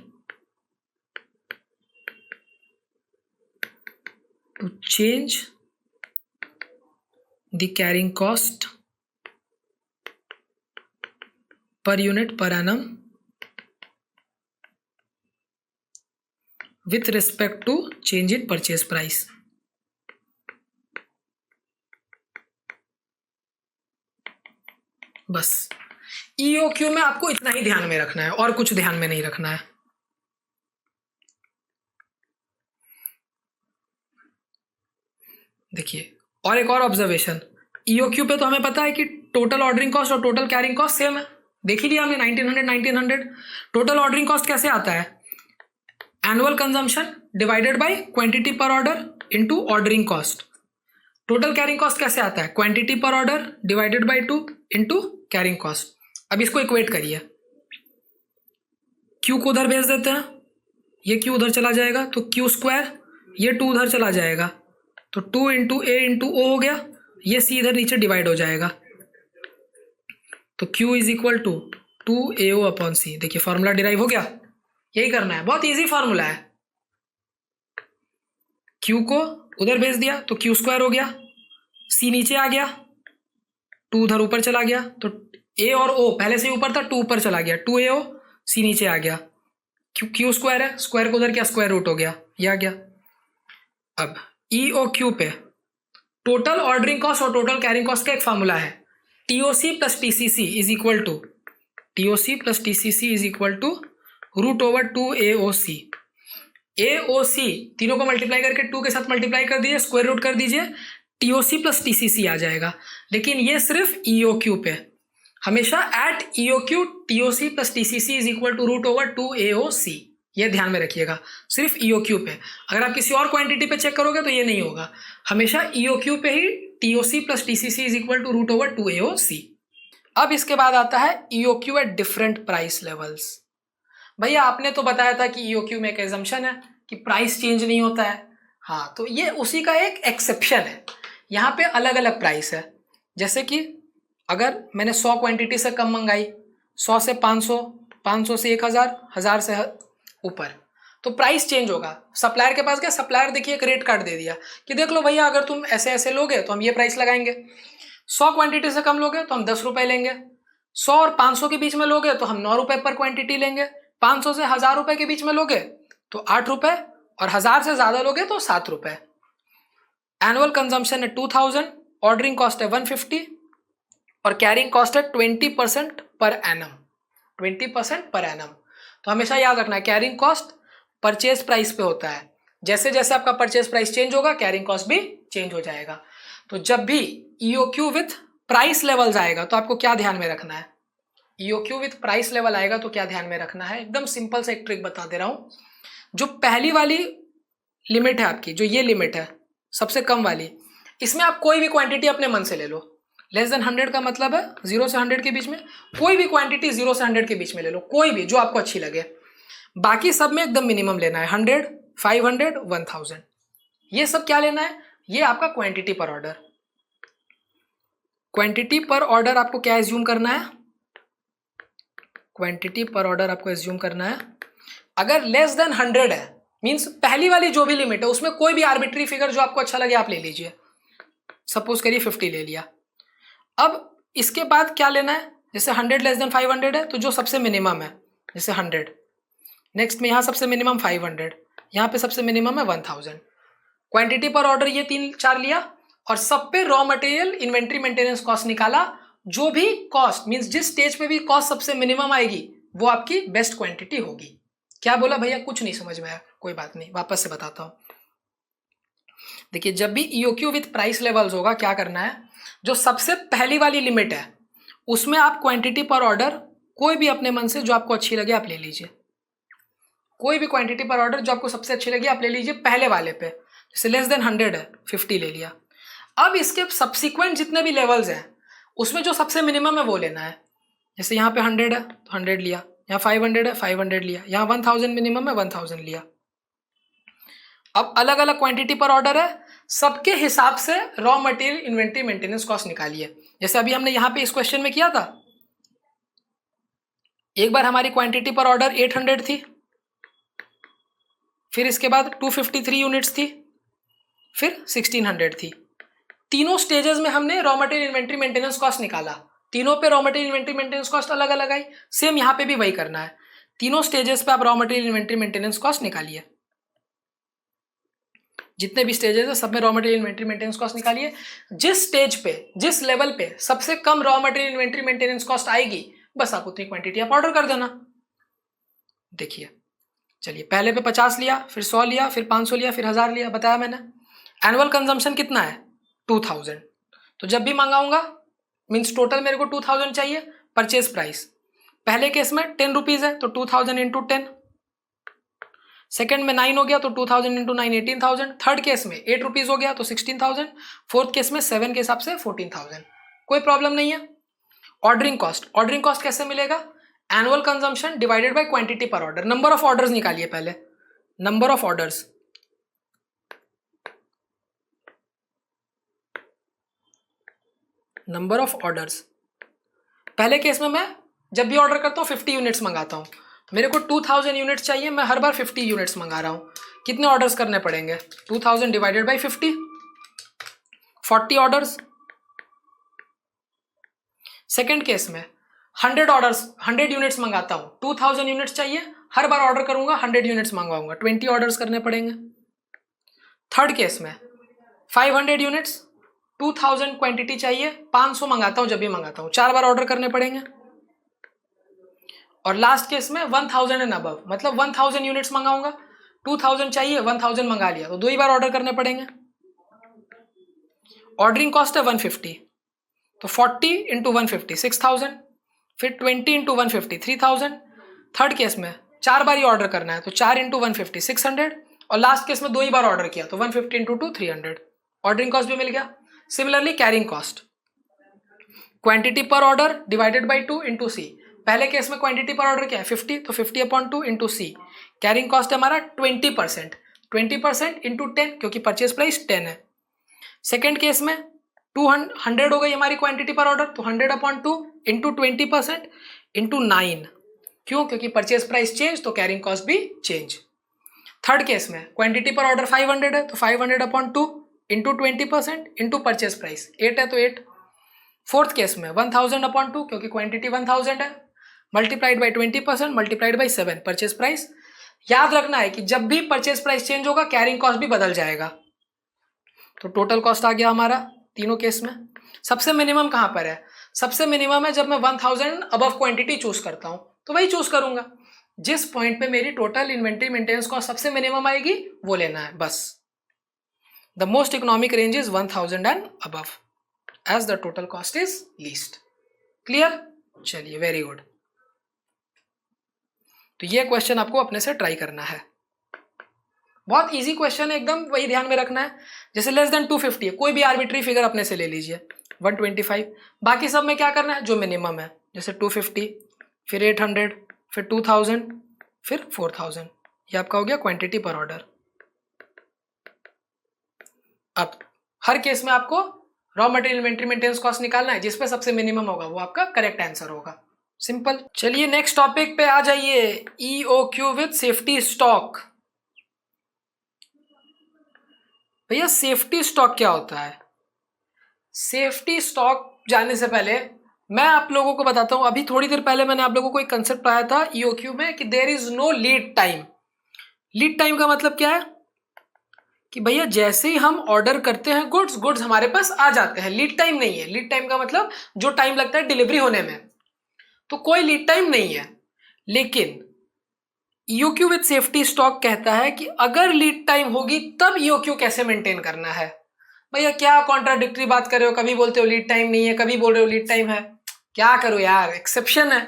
to change the carrying cost per unit per annum with respect to change in purchase price. बस ईओक्यू में आपको इतना ही ध्यान में रखना है और कुछ ध्यान में नहीं रखना है। देखिए और एक और ऑब्जर्वेशन, ईओक्यू पे तो हमें पता है कि टोटल ऑर्डरिंग कॉस्ट और टोटल कैरिंग कॉस्ट सेम है, देख ही लिया हमने 1900। टोटल ऑर्डरिंग कॉस्ट कैसे आता है, annual consumption divided by quantity per order into ordering cost. Total carrying cost कैसे आता है, quantity per order divided by 2 into carrying cost. अब इसको इक्वेट करिए, क्यू को उधर भेज देते हैं, ये क्यू उधर चला जाएगा तो क्यू स्क्वायर, ये 2 उधर चला जाएगा तो 2 इंटू ए इंटू ओ हो गया, ये सी इधर नीचे डिवाइड हो जाएगा तो Q is equal to 2AO upon C. देखिए फॉर्मूला डिराइव हो गया, यही करना है, बहुत इजी फॉर्मूला है। Q को उधर भेज दिया तो Q स्क्वायर हो गया, C नीचे आ गया, 2 उधर ऊपर चला गया तो A और O पहले से ऊपर था, 2 ऊपर चला गया, 2AO, C नीचे आ गया, Q स्क्वायर है, स्क्वायर को उधर क्या स्क्वायर रूट हो गया, ये आ गया। अब EOQ पे टोटल ऑर्डरिंग कॉस्ट और टोटल कैरिंग कॉस्ट का एक फॉर्मूला है, TOC plus TCC is equal to root over 2AOC। AOC तीनों को मल्टीप्लाई करके 2 के साथ मल्टीप्लाई कर दीजिए, स्क्वायर रूट कर दीजिए, TOC प्लस TCC आ जाएगा। लेकिन ये सिर्फ EOQ पे, हमेशा at EOQ TOC plus TCC is equal to root over 2AOC, ये ध्यान में रखिएगा, सिर्फ EOQ पे। अगर आप किसी और क्वांटिटी पे चेक करोगे तो ये नहीं होगा, हमेशा EOQ पे ही TOC plus TCC is equal to root over 2AOC। अब इसके बाद आता है EOQ at different price levels. भैया आपने तो बताया था कि EOQ में एक एजम्पशन है कि प्राइस चेंज नहीं होता है, हाँ तो ये उसी का एक एक्सेप्शन है। यहाँ पे अलग अलग प्राइस है, जैसे कि अगर मैंने 100 क्वांटिटी से कम मंगाई, 100 से 500, 500 से 1000, 1000 से ऊपर, तो प्राइस चेंज होगा। सप्लायर के पास गया, सप्लायर देखिए एक रेट कार्ड दे दिया कि देख लो भैया अगर तुम ऐसे ऐसे लोगे तो हम ये प्राइस लगाएंगे, 100 क्वांटिटी से कम लोगे तो हम 10 रुपये लेंगे, 100 और 500 के बीच में लोगे तो हम 9 रुपये पर क्वांटिटी लेंगे, 500 से 1000 रुपये के बीच में लोगे तो 8 रुपये, और 1000 से ज़्यादा लोगे तो 7 रुपये। एनुअल कंजम्पशन है 2000, ऑर्डरिंग कॉस्ट है 150 और कैरिंग कॉस्ट है 20% पर एनम, 20% पर एनम। तो हमेशा याद रखना है कैरिंग कॉस्ट परचेज प्राइस पे होता है, जैसे जैसे आपका परचेज प्राइस चेंज होगा कैरिंग कॉस्ट भी चेंज हो जाएगा। तो जब भी EOQ विथ प्राइस लेवल्स आएगा तो आपको क्या ध्यान में रखना है, EOQ विथ प्राइस लेवल आएगा तो क्या ध्यान में रखना है, एकदम सिंपल सा एक ट्रिक बता दे रहा हूं। जो पहली वाली लिमिट है आपकी, जो ये लिमिट है सबसे कम वाली, इसमें आप कोई भी क्वांटिटी अपने मन से ले लो, लेस देन 100 का मतलब है 0 से 100 के बीच में, कोई भी क्वांटिटी 0 से 100 के बीच में ले लो, कोई भी जो आपको अच्छी लगे। बाकी सब में एकदम मिनिमम लेना है, 100, 500, 1000, ये सब क्या लेना है, ये आपका quantity per order. Quantity per order आपको क्या एज्यूम करना है, क्वांटिटी पर ऑर्डर आपको एज्यूम करना है, अगर लेस देन 100 है मींस पहली वाली जो भी लिमिट है उसमें कोई भी आर्बिट्री फिगर जो आपको अच्छा लगे आप ले लीजिए, सपोज करिए 50 ले लिया। अब इसके बाद क्या लेना है, जैसे 100 लेस देन 500 है तो जो सबसे मिनिमम है जैसे 100, नेक्स्ट में यहाँ सबसे मिनिमम 500, यहाँ पे सबसे मिनिमम है 1000। क्वांटिटी पर ऑर्डर ये 3-4 लिया और सब पे raw material inventory maintenance cost निकाला, जो भी कॉस्ट मींस जिस स्टेज पे भी कॉस्ट सबसे मिनिमम आएगी वो आपकी बेस्ट क्वांटिटी होगी। क्या बोला भैया, कुछ नहीं समझ में आया, कोई बात नहीं वापस से बताता हूँ। देखिए जब भी EOQ विथ प्राइस लेवल्स होगा क्या करना है, जो सबसे पहली वाली लिमिट है उसमें आप क्वांटिटी पर ऑर्डर कोई भी अपने मन से जो आपको अच्छी लगे आप ले लीजिए, कोई भी क्वांटिटी पर ऑर्डर जो आपको सबसे अच्छी लगी आप ले लीजिए पहले वाले पे, जैसे लेस देन 100 है 50 ले लिया। अब इसके सब्सिक्वेंट जितने भी लेवल्स हैं उसमें जो सबसे मिनिमम है वो लेना है, जैसे यहाँ पे 100 है तो 100 लिया, यहाँ 500 है 500 लिया, यहाँ 1000 मिनिमम है 1000 लिया। अब अलग अलग क्वांटिटी पर ऑर्डर है, सबके हिसाब से raw material inventory maintenance cost निकालिए, जैसे अभी हमने यहाँ पे इस क्वेश्चन में किया था। एक बार हमारी क्वांटिटी पर ऑर्डर 800 थी, फिर इसके बाद 253 यूनिट्स थी, फिर 1600 थी। तीनों स्टेजेस में हमने raw material inventory maintenance cost निकाला, तीनों पे raw material inventory maintenance cost अलग अलग आई, सेम यहाँ पे भी वही करना है, तीनों स्टेजेस पे आप raw material inventory maintenance cost निकालिए। जितने भी स्टेजेस है सब में raw material inventory maintenance cost निकालिए। जिस स्टेज पे, जिस लेवल पे सबसे कम raw material inventory maintenance cost आएगी, बस आप उतनी क्वांटिटी आप ऑर्डर कर देना। देखिए, चलिए पहले पे 50 लिया, फिर 100 लिया, फिर 500 लिया, फिर 1000 लिया, बताया मैंने। एनुअल कंजम्पशन कितना है? 2000। तो जब भी मंगाऊंगा मीन्स टोटल मेरे को 2000 चाहिए। परचेज प्राइस पहले केस में 10 रुपीज है तो 2000 इंटू 10, सेकेंड में 9 हो गया तो 2000 इंटू 9 18,000, थर्ड केस में 8 रुपीज हो गया तो 16,000, फोर्थ केस में 7 के हिसाब से 14,000। कोई प्रॉब्लम नहीं है। ऑर्डरिंग कॉस्ट, ऑर्डरिंग कॉस्ट कैसे मिलेगा? Annual consumption divided by quantity per order. Number of orders निकालिए पहले, number of orders, number of orders. पहले केस में मैं जब भी ऑर्डर करता हूँ 50 यूनिट्स मंगाता हूँ, मेरे को 2000 यूनिट्स चाहिए, मैं हर बार 50 यूनिट्स मंगा रहा हूँ। कितने ऑर्डर्स करने पड़ेंगे? 2000 divided by 50, 40 orders. Second case में 100 ऑर्डर्स, 100 यूनिट्स मंगाता हूँ, 2000 यूनिट्स चाहिए, हर बार ऑर्डर करूंगा 100 यूनिट्स मंगवाऊंगा, 20 ऑर्डर्स करने पड़ेंगे। थर्ड केस में 500 यूनिट्स, 2000 क्वांटिटी चाहिए, 500 मंगाता हूँ, जब भी मंगाता हूँ 4 बार ऑर्डर करने पड़ेंगे। और लास्ट केस में 1000 एंड अबव, मतलब 1000 यूनिट्स मंगाऊंगा, 2000 चाहिए, 1000 मंगा लिया तो 2 ही बार ऑर्डर करने पड़ेंगे। ऑर्डरिंग कॉस्ट है 150, तो 40 इंटू 150 6000, फिर 20 इंटू 150 3000। थर्ड केस में 4 बार ही ऑर्डर करना है तो 4 इंटू 150 600, और लास्ट केस में 2 ही बार ऑर्डर किया तो 150 इंटू 2 300। ऑर्डरिंग कॉस्ट भी मिल गया। Similarly carrying cost, quantity per order divided by 2 into सी। पहले केस में क्वांटिटी पर ऑर्डर क्या है 50, तो 50 अपॉन 2 इंटू सी। कैरिंग कॉस्ट है हमारा 20%, 20% इंटू 10 क्योंकि परचेज प्राइस 10 है। सेकेंड केस में 200 हो गई हमारी क्वांटिटी पर ऑर्डर, तो 100 अपॉन 2 इंटू 20% इंटू 9। क्यों? क्योंकि परचेज प्राइस चेंज तो कैरिंग कॉस्ट भी चेंज। थर्ड केस में क्वांटिटी पर ऑर्डर 500 है तो 500 upon 2 into 20% into purchase price 8 है तो 8। फोर्थ केस में 1000 अपॉन 2 क्योंकि क्वांटिटी 1000 है, multiplied by 20% multiplied by 7 purchase price. याद रखना है कि जब भी परचेज प्राइस चेंज होगा कैरिंग कॉस्ट भी बदल जाएगा। तो टोटल कॉस्ट आ गया हमारा तीनों केस में। सबसे मिनिमम कहां पर है? सबसे मिनिमम है जब मैं 1000 अबव क्वांटिटी चूज करता हूं, तो वही चूज करूंगा। जिस पॉइंट पे मेरी टोटल इन्वेंट्री मेंटेनेंस कॉस्ट सबसे मिनिमम आएगी वो लेना है बस। The most economic range is 1000 and above as the total cost is least. Clear? चलिए, वेरी गुड। तो ये क्वेश्चन आपको अपने से ट्राई करना है, बहुत इजी क्वेश्चन है एकदम, वही ध्यान में रखना है। जैसे लेस देन 250 है, कोई भी आर्बिट्री फिगर अपने से ले लीजिए 125, बाकी सब में क्या करना है जो मिनिमम है, जैसे 250, फिर 800, फिर 2000, फिर 4000। ये आपका हो गया क्वांटिटी पर ऑर्डर। अब हर केस में आपको raw material inventory maintenance cost निकालना है, जिसपे सबसे मिनिमम होगा वो आपका करेक्ट आंसर होगा। सिंपल। चलिए नेक्स्ट टॉपिक पे आ जाइए, EOQ विद सेफ्टी स्टॉक। भैया सेफ्टी स्टॉक क्या होता है? सेफ्टी स्टॉक जानने से पहले मैं आप लोगों को बताता हूं। अभी थोड़ी देर पहले मैंने आप लोगों को एक कंसेप्ट पढ़ाया था EOQ में कि there is no lead time. Lead time का मतलब क्या है कि भैया जैसे ही हम ऑर्डर करते हैं गुड्स हमारे पास आ जाते हैं, लीड टाइम नहीं है। लीड टाइम का मतलब जो टाइम लगता है डिलीवरी होने में, तो कोई लीड टाइम नहीं है। लेकिन EOQ विद सेफ्टी स्टॉक कहता है कि अगर लीड टाइम होगी तब EOQ कैसे मेंटेन करना है। भैया क्या कॉन्ट्राडिक्टरी बात कर रहे हो, कभी बोलते हो लीड टाइम नहीं है, कभी बोल रहे हो लीड टाइम है, क्या करो यार, एक्सेप्शन है।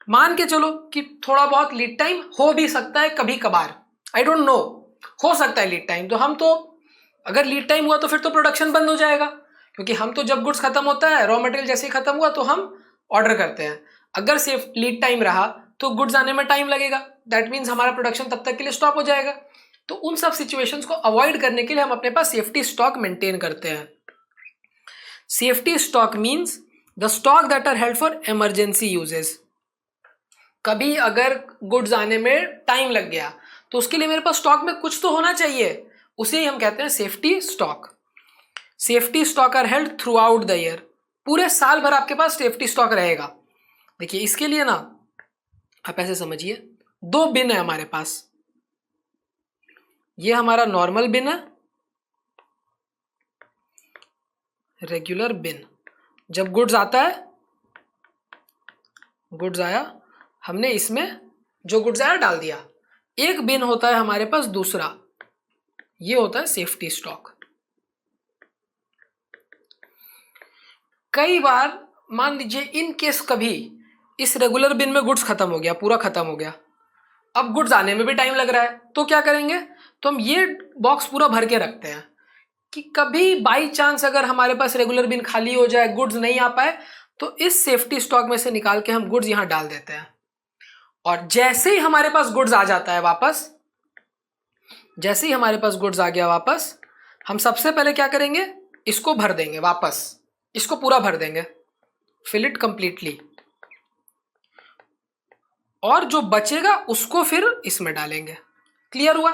मान के चलो कि थोड़ा बहुत लीड टाइम हो भी सकता है कभी कभार, आई डोंट नो, हो सकता है लीड टाइम। तो हम तो अगर लीड टाइम हुआ तो फिर तो प्रोडक्शन बंद हो जाएगा, क्योंकि हम तो जब गुड्स खत्म होता है, रॉ मटेरियल जैसे ही खत्म हुआ तो हम ऑर्डर करते हैं। अगर सेफ लीड टाइम रहा तो गुड्स आने में टाइम लगेगा, दैट मीन्स हमारा प्रोडक्शन तब तक के लिए स्टॉप हो जाएगा। तो उन सब सिचुएशंस को अवॉइड करने के लिए हम अपने पास सेफ्टी स्टॉक मेंटेन करते हैं। Safety stock means the stock that are held for emergency uses. कभी अगर गुड्स आने में टाइम लग गया तो उसके लिए मेरे पास स्टॉक में कुछ तो होना चाहिए, उसे ही हम कहते हैं safety stock. Safety stock are held throughout the year. पूरे साल भर आपके पास सेफ्टी स्टॉक रहेगा। देखिए इसके लिए ना आप ऐसे समझिए, 2 बिन है हमारे पास। ये हमारा नॉर्मल बिन है रेगुलर बिन, जब गुड्स आता है, गुड्स आया, हमने इसमें जो गुड्स आया डाल दिया। एक बिन होता है हमारे पास दूसरा, ये होता है सेफ्टी स्टॉक। कई बार मान लीजिए इन केस कभी इस रेगुलर बिन में गुड्स खत्म हो गया, पूरा खत्म हो गया, अब गुड्स आने में भी टाइम लग रहा है, तो क्या करेंगे, तो हम ये बॉक्स पूरा भर के रखते हैं कि कभी बाई चांस अगर हमारे पास रेगुलर बिन खाली हो जाए, गुड्स नहीं आ पाए, तो इस सेफ्टी स्टॉक में से निकाल के हम गुड्स यहां डाल देते हैं। और जैसे ही हमारे पास गुड्स आ जाता है वापस, जैसे ही हमारे पास गुड्स आ गया वापस, हम सबसे पहले क्या करेंगे, इसको भर देंगे वापस, इसको पूरा भर देंगे, फिल इट कंप्लीटली, और जो बचेगा उसको फिर इसमें डालेंगे। क्लियर हुआ?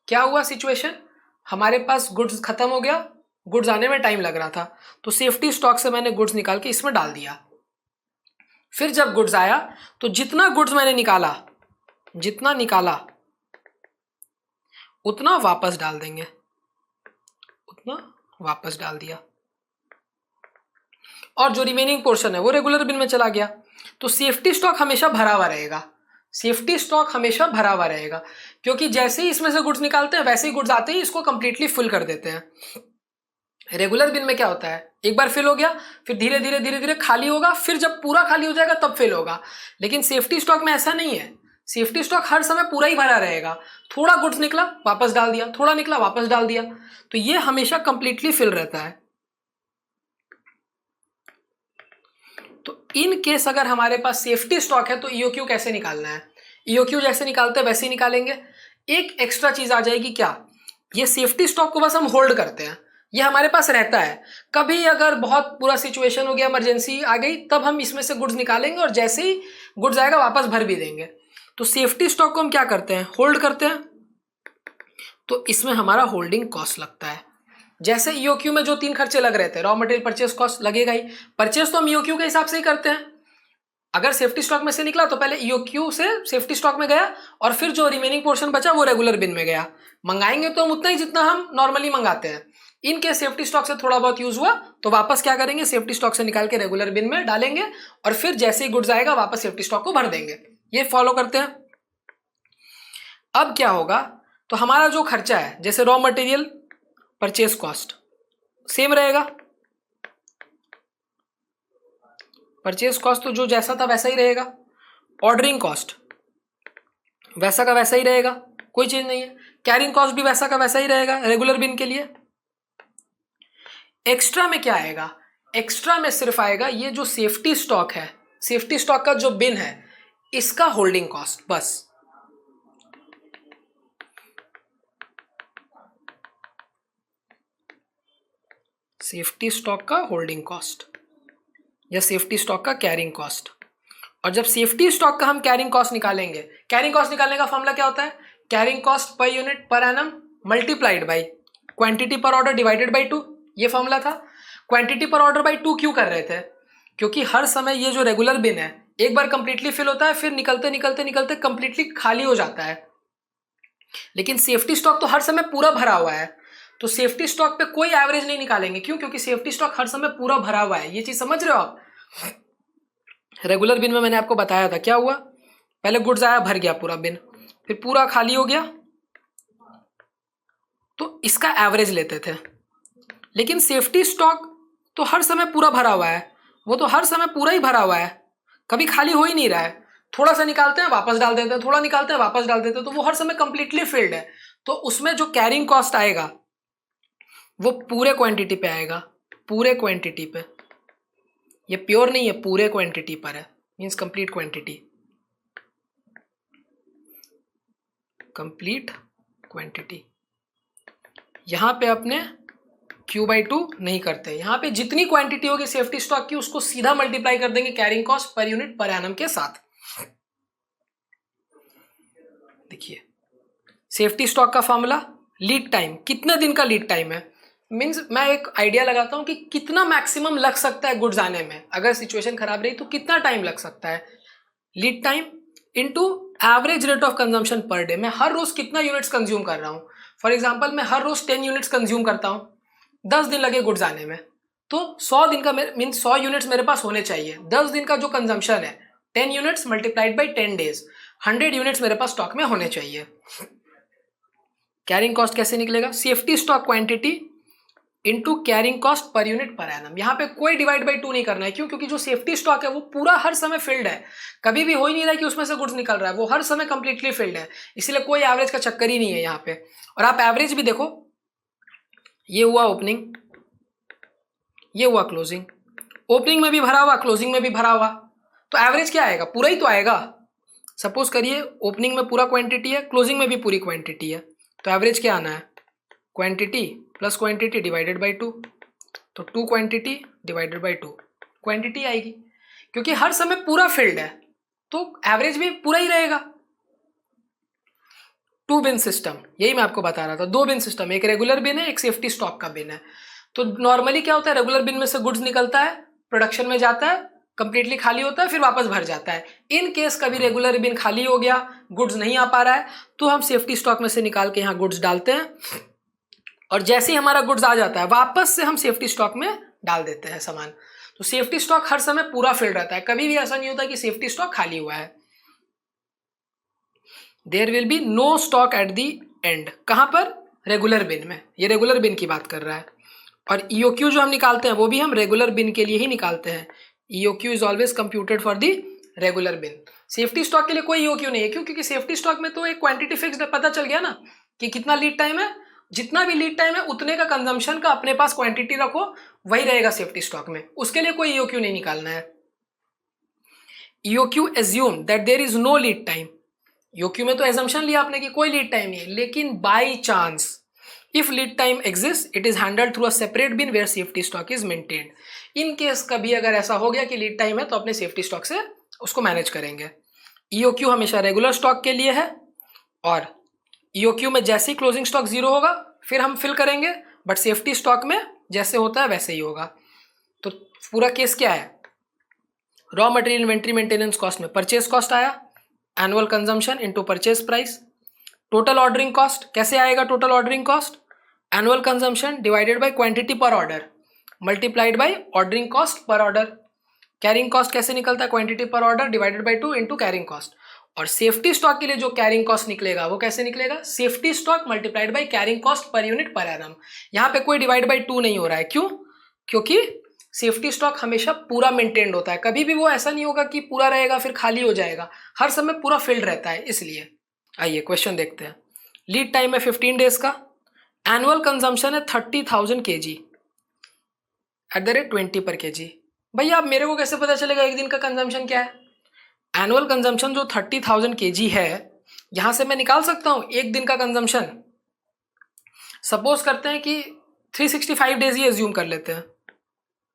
क्या हुआ सिचुएशन, हमारे पास गुड्स खत्म हो गया, गुड्स आने में टाइम लग रहा था, तो सेफ्टी स्टॉक से मैंने गुड्स निकाल के इसमें डाल दिया। फिर जब गुड्स आया तो जितना गुड्स मैंने निकाला, जितना निकाला उतना वापस डाल देंगे, उतना वापस डाल दिया, और जो रिमेनिंग पोर्शन है वो रेगुलर बिन में चला गया। तो सेफ्टी स्टॉक हमेशा भरा हुआ रहेगा, सेफ्टी स्टॉक हमेशा भरा हुआ रहेगा, क्योंकि जैसे ही इसमें से गुड्स निकालते हैं वैसे ही गुड्स आते ही इसको कंप्लीटली फिल कर देते हैं। रेगुलर बिन में क्या होता है, एक बार फिल हो गया, फिर धीरे धीरे धीरे धीरे खाली होगा, फिर जब पूरा खाली हो जाएगा तब फिल होगा। लेकिन सेफ्टी स्टॉक में ऐसा नहीं है, सेफ्टी स्टॉक हर समय पूरा ही भरा रहेगा, थोड़ा गुड्स निकला वापस डाल दिया, थोड़ा निकला वापस डाल दिया, तो ये हमेशा कंप्लीटली फिल रहता है। तो इन केस अगर हमारे पास सेफ्टी स्टॉक है तो ईओक्यू कैसे निकालना है, ईओक्यू जैसे निकालते हैं वैसे ही निकालेंगे। एक एक्स्ट्रा चीज आ जाएगी, क्या, ये सेफ्टी स्टॉक को बस हम होल्ड करते हैं, ये हमारे पास रहता है, कभी अगर बहुत बुरा सिचुएशन हो गया, इमरजेंसी आ गई, तब हम इसमें से गुड्स निकालेंगे और जैसे ही गुड्स आएगा वापस भर भी देंगे। तो सेफ्टी स्टॉक को हम क्या करते हैं, होल्ड करते हैं, तो इसमें हमारा होल्डिंग कॉस्ट लगता है। जैसे ईओक्यू में जो 3 खर्चे लग रहे थे, रॉ मटेरियल परचेस कॉस्ट लगेगा ही, परचेस तो हम ईओक्यू के हिसाब से ही करते हैं। अगर सेफ्टी स्टॉक में से निकला तो पहले ईओक्यू से सेफ्टी स्टॉक में गया, और फिर जो रिमेनिंग पोर्शन बचा वो रेगुलर बिन में गया। मंगाएंगे तो हम उतना ही जितना हम नॉर्मली मंगाते हैं। इन केस सेफ्टी स्टॉक से थोड़ा बहुत यूज हुआ तो वापस क्या करेंगे, सेफ्टी स्टॉक से निकाल के रेगुलर बिन में डालेंगे, और फिर जैसे ही गुड्स आएगा वापस सेफ्टी स्टॉक को भर देंगे। ये फॉलो करते हैं। अब क्या होगा, तो हमारा जो खर्चा है, जैसे raw material purchase cost same रहेगा, परचेस कॉस्ट तो जो जैसा था वैसा ही रहेगा, ऑर्डरिंग कॉस्ट वैसा का वैसा ही रहेगा, कोई चीज नहीं है, कैरिंग कॉस्ट भी वैसा का वैसा ही रहेगा रेगुलर बिन के लिए। एक्स्ट्रा में क्या आएगा, एक्स्ट्रा में सिर्फ आएगा ये जो सेफ्टी स्टॉक है, सेफ्टी स्टॉक का जो बिन है, इसका होल्डिंग कॉस्ट, बस। सेफ्टी स्टॉक का होल्डिंग कॉस्ट या सेफ्टी स्टॉक का कैरिंग कॉस्ट। और जब सेफ्टी स्टॉक का हम कैरिंग कॉस्ट निकालेंगे, कैरिंग कॉस्ट निकालने का फॉर्मूला क्या होता है, carrying cost per unit per annum multiplied by quantity per order divided by 2, ये फॉर्मूला था। क्वांटिटी पर ऑर्डर बाई 2 क्यों कर रहे थे, क्योंकि हर समय ये जो रेगुलर बिन है एक बार कंप्लीटली फिल होता है, फिर निकलते निकलते निकलते कंप्लीटली खाली हो जाता है। लेकिन सेफ्टी स्टॉक तो हर समय पूरा भरा हुआ है, तो सेफ्टी स्टॉक पे कोई एवरेज नहीं निकालेंगे। क्यों, क्योंकि सेफ्टी स्टॉक हर समय पूरा भरा हुआ है। ये चीज समझ रहे हो आप। रेगुलर बिन में मैंने आपको बताया था क्या हुआ, पहले गुड्स आया, भर गया पूरा बिन, फिर पूरा खाली हो गया, तो इसका एवरेज लेते थे। लेकिन सेफ्टी स्टॉक तो हर समय पूरा भरा हुआ है, वो तो हर समय पूरा ही भरा हुआ है, कभी खाली हो ही नहीं रहा है। थोड़ा सा निकालते हैं वापस डाल देते हैं, थोड़ा निकालते हैं वापस डाल देते हैं, तो वो हर समय कंप्लीटली फिल्ड है। तो उसमें जो कैरिंग कॉस्ट आएगा वो पूरे क्वांटिटी पे आएगा, पूरे क्वांटिटी पे। ये प्योर नहीं है, पूरे क्वांटिटी पर है, means complete quantity, complete quantity. यहां पे अपने Q/2 नहीं करते, यहां पे जितनी क्वांटिटी होगी सेफ्टी स्टॉक की उसको सीधा मल्टीप्लाई कर देंगे carrying cost per unit per annum के साथ। देखिए सेफ्टी स्टॉक का फॉर्मूला, लीड टाइम, कितने दिन का लीड टाइम है, मीन्स मैं एक आइडिया लगाता हूं कि कितना मैक्सिमम लग सकता है गुड्स आने में, अगर सिचुएशन खराब रही तो कितना टाइम लग सकता है। Lead time into average rate of consumption per day, मैं हर रोज कितना यूनिट्स कंज्यूम कर रहा हूं। फॉर एग्जांपल मैं हर रोज 10 यूनिट्स कंज्यूम करता हूं, 10 दिन लगे गुड्स आने में, तो 100 दिन का मीन 100 यूनिट्स मेरे पास होने चाहिए। 10 दिन का जो कंजम्पशन है 10 units multiplied by 10 days, 100 units मेरे पास स्टॉक में होने चाहिए। कैरिंग कॉस्ट कैसे निकलेगा? Safety stock quantity into carrying cost per unit per annum. यहाँ पे कोई डिवाइड बाई 2 नहीं करना है। क्यों? क्योंकि जो सेफ्टी स्टॉक है वो पूरा हर समय फिल्ड है, कभी भी हो ही नहीं रहा है कि उसमें से गुड्स निकल रहा है, वो हर समय कंप्लीटली फिल्ड है, इसलिए कोई एवरेज का चक्कर ही नहीं है यहाँ पे। और आप एवरेज भी देखो, ये हुआ ओपनिंग, ये हुआ क्लोजिंग, ओपनिंग में भी भरा हुआ, क्लोजिंग में भी भरा हुआ, तो एवरेज क्या आएगा? पूरा ही तो आएगा। सपोज करिए ओपनिंग में पूरा क्वांटिटी है, क्लोजिंग में भी पूरी क्वांटिटी है, तो एवरेज क्या आना है? Quantity plus quantity divided by 2, तो 2 क्वांटिटी डिवाइडेड बाई 2 क्वांटिटी आएगी, क्योंकि हर समय पूरा फिल्ड है तो एवरेज भी पूरा ही रहेगा। 2 बिन सिस्टम, यही मैं आपको बता रहा था, 2 बिन सिस्टम, एक रेगुलर बिन है, एक सेफ्टी स्टॉक का बिन है। तो नॉर्मली क्या होता है, रेगुलर बिन में से गुड्स निकलता है, प्रोडक्शन में जाता है, कंप्लीटली खाली होता है, फिर वापस भर जाता है। इन केस कभी रेगुलर बिन खाली हो गया, गुड्स नहीं आ पा रहा है, तो हम सेफ्टी स्टॉक में से निकाल के यहाँ गुड्स डालते हैं, और जैसे ही हमारा गुड्स आ जाता है वापस से हम सेफ्टी स्टॉक में डाल देते हैं सामान। तो सेफ्टी स्टॉक हर समय पूरा फिल रहता है, कभी भी ऐसा नहीं होता कि सेफ्टी स्टॉक खाली हुआ है। There will be no stock at the end. कहां पर? रेगुलर बिन में, ये रेगुलर बिन की बात कर रहा है। और ईओक्यू जो हम निकालते हैं वो भी हम रेगुलर बिन के लिए ही निकालते हैं। EOQ is always computed for the regular bin. Safety stock के लिए कोई ईओक्यू नहीं है। क्यों? क्योंकि सेफ्टी स्टॉक में तो एक क्वांटिटी फिक्स्ड है, पता चल गया ना कि कितना लीड टाइम है, जितना भी लीड टाइम है उतने का कंजम्पशन का अपने पास क्वांटिटी रखो, वही रहेगा सेफ्टी स्टॉक में, उसके लिए कोई ईओक्यू नहीं निकालना है। EOQ assume that there is no lead time. EOQ में तो एजम्पशन लिया आपने कि कोई लीड टाइम नहीं है, लेकिन by chance if lead time exist it is handled through a separate bin where safety stock is maintained. In case कभी अगर ऐसा हो गया कि लीड टाइम है तो अपने सेफ्टी स्टॉक से उसको मैनेज करेंगे। ईओक्यू हमेशा रेगुलर स्टॉक के लिए है, और ईओक्यू में जैसे ही क्लोजिंग स्टॉक 0 होगा फिर हम फिल करेंगे, बट सेफ्टी स्टॉक में जैसे होता है वैसे ही होगा। तो पूरा केस क्या है? Raw material inventory maintenance cost में परचेस कॉस्ट आया, annual consumption into purchase price. Total ordering cost कैसे आएगा? Total ordering cost annual consumption divided by quantity per order multiplied by ordering cost per order. Carrying cost कैसे निकलता है? Quantity per order divided by 2 into carrying cost. और safety stock के लिए जो carrying cost निकलेगा वो कैसे निकलेगा? Safety stock multiplied by carrying cost per unit per annum. यहाँ पे कोई डिवाइड बाय 2 नहीं हो रहा है। क्यों? क्योंकि सेफ्टी स्टॉक हमेशा पूरा मेंटेन्ड होता है, कभी भी वो ऐसा नहीं होगा कि पूरा रहेगा फिर खाली हो जाएगा, हर समय पूरा फिल्ड रहता है, इसलिए। आइए क्वेश्चन देखते हैं। लीड टाइम है 15 डेज का, एनुअल कंजम्पशन है 30,000 kg एट द रेट 20 पर kg। भैया अब मेरे को कैसे पता चलेगा एक दिन का कंजम्पशन क्या है? एनुअल कंजम्पशन जो 30,000 kg है, यहां से मैं निकाल सकता हूं एक दिन का कंजम्पशन। सपोज करते हैं कि 365 डेज ही एज्यूम कर लेते हैं,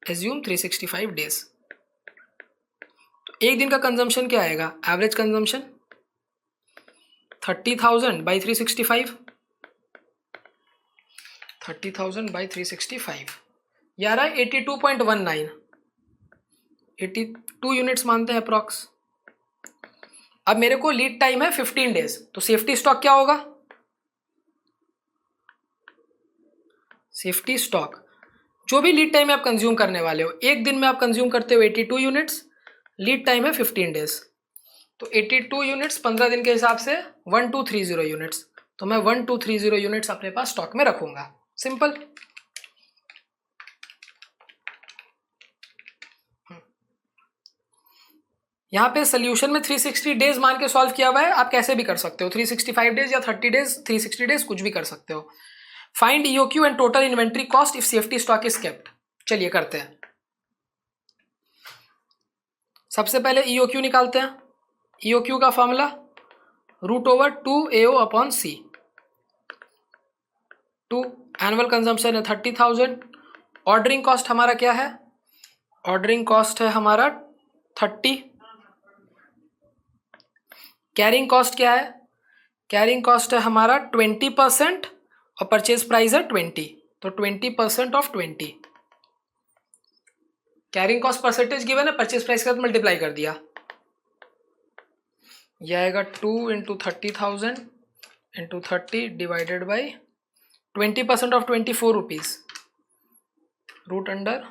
एज्यूम 365 डेज, तो एक दिन का कंजम्पशन क्या आएगा? एवरेज कंजम्पशन 30,000 बाई 365, 30,000 बाई 365 यार 82.19, 82 यूनिट्स मानते हैं अप्रॉक्स। अब मेरे को लीड टाइम है 15 डेज, तो सेफ्टी स्टॉक क्या होगा? सेफ्टी स्टॉक जो भी लीड टाइम आप कंज्यूम करने वाले हो, एक दिन में आप कंज्यूम करते हो 82 यूनिट्स, लीड टाइम है 15 डेज, तो 82 यूनिट्स 15 दिन के हिसाब से 1230 यूनिट्स, तो मैं 1230 यूनिट्स अपने पास स्टॉक में रखूंगा। सिंपल। यहाँ पे सोल्यूशन में 360 डेज मान के सॉल्व किया हुआ है, आप कैसे भी कर सकते हो, 365 डेज या 30 डेज, 360 डेज कुछ भी कर सकते हो। Find EOQ and total inventory cost if safety stock is kept. चलिए करते हैं। सबसे पहले ईओक्यू निकालते हैं। ईओक्यू का formula √/2 AO upon C। 2 annual consumption है 30,000। ऑर्डरिंग कॉस्ट हमारा क्या है? ऑर्डरिंग कॉस्ट है हमारा 30। कैरिंग कॉस्ट क्या है? कैरिंग कॉस्ट है हमारा 20% और परचेज प्राइस है 20, तो 20% ऑफ 20। कैरिंग कॉस्ट परसेंटेज गिवन है, परचेज प्राइस के साथ मल्टीप्लाई कर दिया, यह आएगा 2 into 30,000 into 30 divided by 20% off 24 rupees, root under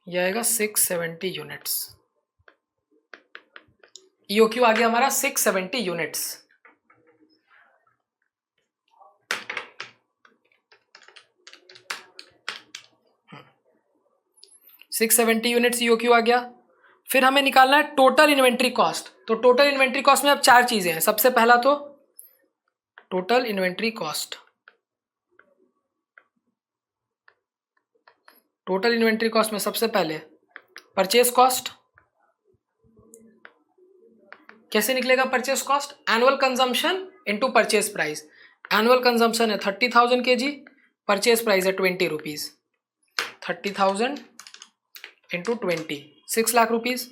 ये आएगा 670 यूनिट्स। EOQ आ गया हमारा 670 यूनिट्स। सिक्स 670 यूनिट्स EOQ आ गया। फिर हमें निकालना है टोटल इन्वेंट्री कॉस्ट। तो टोटल इन्वेंट्री कॉस्ट में अब 4 चीजें हैं। सबसे पहला तो total inventory cost. Total inventory cost में सबसे पहले परचेस कॉस्ट। कैसे निकलेगा purchase cost? Annual consumption into purchase price. Annual consumption है 30,000 kg, परचेस प्राइस है 20 rupees. 30,000 into 20, 6 lakh rupees.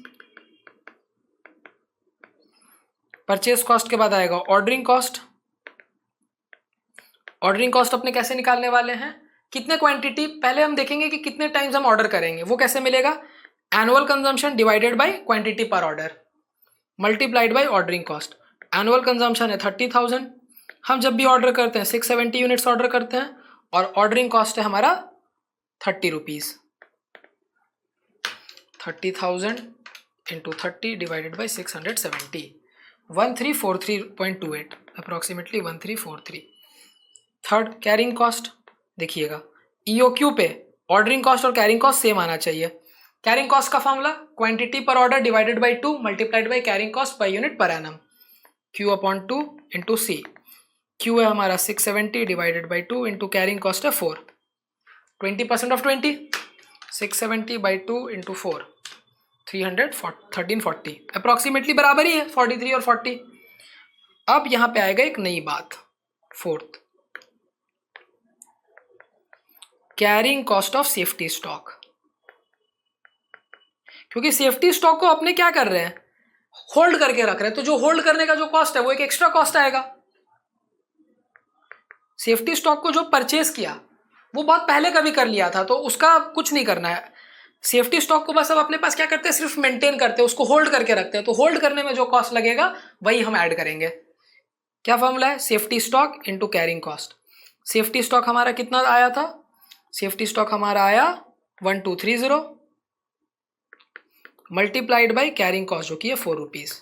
Purchase cost के बाद आएगा ऑर्डरिंग कॉस्ट। ऑर्डरिंग कॉस्ट अपने कैसे निकालने वाले हैं? कितने क्वांटिटी, पहले हम देखेंगे कि कितने टाइम्स हम ऑर्डर करेंगे। वो कैसे मिलेगा? Annual consumption divided by quantity per order multiplied by ordering cost. Annual consumption है 30,000। हम जब भी ऑर्डर करते हैं 670 यूनिट्स ऑर्डर करते हैं और ऑर्डरिंग कॉस्ट है हमारा 30 rupees. 30,000 into 30 divided by 670, 1343.28, approximately 1343। Third carrying cost. देखिएगा EOQ पे ऑर्डरिंग कॉस्ट और कैरिंग कॉस्ट सेम आना चाहिए। कैरिंग कॉस्ट का formula quantity per order divided by 2 multiplied by carrying cost per unit per annum, Q/2 into C। Q है हमारा 670 divided by 2 into carrying cost है 4। 20% ऑफ 20, 670 by 2 into 4, 1340 approximately बराबर ही है 43 और 40। अब यहां पे आएगा एक नई बात, fourth, carrying cost of safety stock. क्योंकि सेफ्टी स्टॉक को अपने क्या कर रहे हैं? होल्ड करके रख रहे हैं, तो जो होल्ड करने का जो कॉस्ट है वो एक एक्स्ट्रा कॉस्ट आएगा। सेफ्टी स्टॉक को जो परचेस किया वो बहुत पहले कभी कर लिया था, तो उसका कुछ नहीं करना है। सेफ्टी स्टॉक को बस अब अपने पास क्या करते हैं, सिर्फ मेंटेन करते हैं, उसको होल्ड करके रखते हैं। तो होल्ड करने में जो कॉस्ट लगेगा वही हम ऐड करेंगे। क्या फॉर्मूला है? Safety stock into carrying cost. Safety stock हमारा कितना आया था? सेफ्टी स्टॉक हमारा आया 1230 मल्टीप्लाइड बाई कैरिंग कॉस्ट जो कि है 4 रुपीज।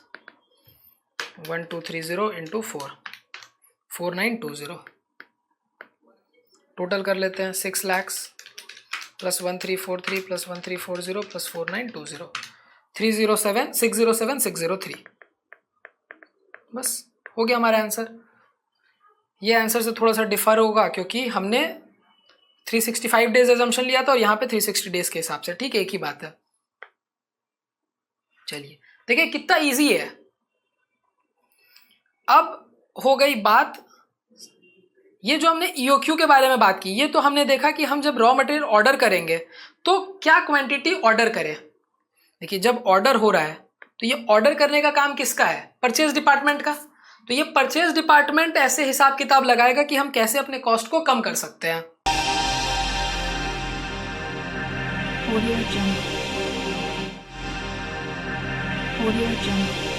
1230 इंटू 4, 4920। टोटल कर लेते हैं 6 lakhs प्लस 1343 प्लस 1340 प्लस 4920, 307 607 603। बस हो गया हमारा आंसर। ये आंसर से थोड़ा सा डिफर होगा क्योंकि हमने 365 डेज एजम्पशन लिया था और यहाँ पे 360 डेज के हिसाब से। ठीक है, एक ही बात है। चलिए देखिए कितना इजी है। अब हो गई बात, ये जो हमने EOQ के बारे में बात की, ये तो हमने देखा कि हम जब रॉ मटेरियल ऑर्डर करेंगे तो क्या क्वांटिटी ऑर्डर करें। देखिए जब ऑर्डर हो रहा है तो ये ऑर्डर करने का काम किसका है? परचेज डिपार्टमेंट का। तो ये परचेज डिपार्टमेंट ऐसे हिसाब किताब लगाएगा कि हम कैसे अपने कॉस्ट को कम कर सकते हैं। Audio Jungle.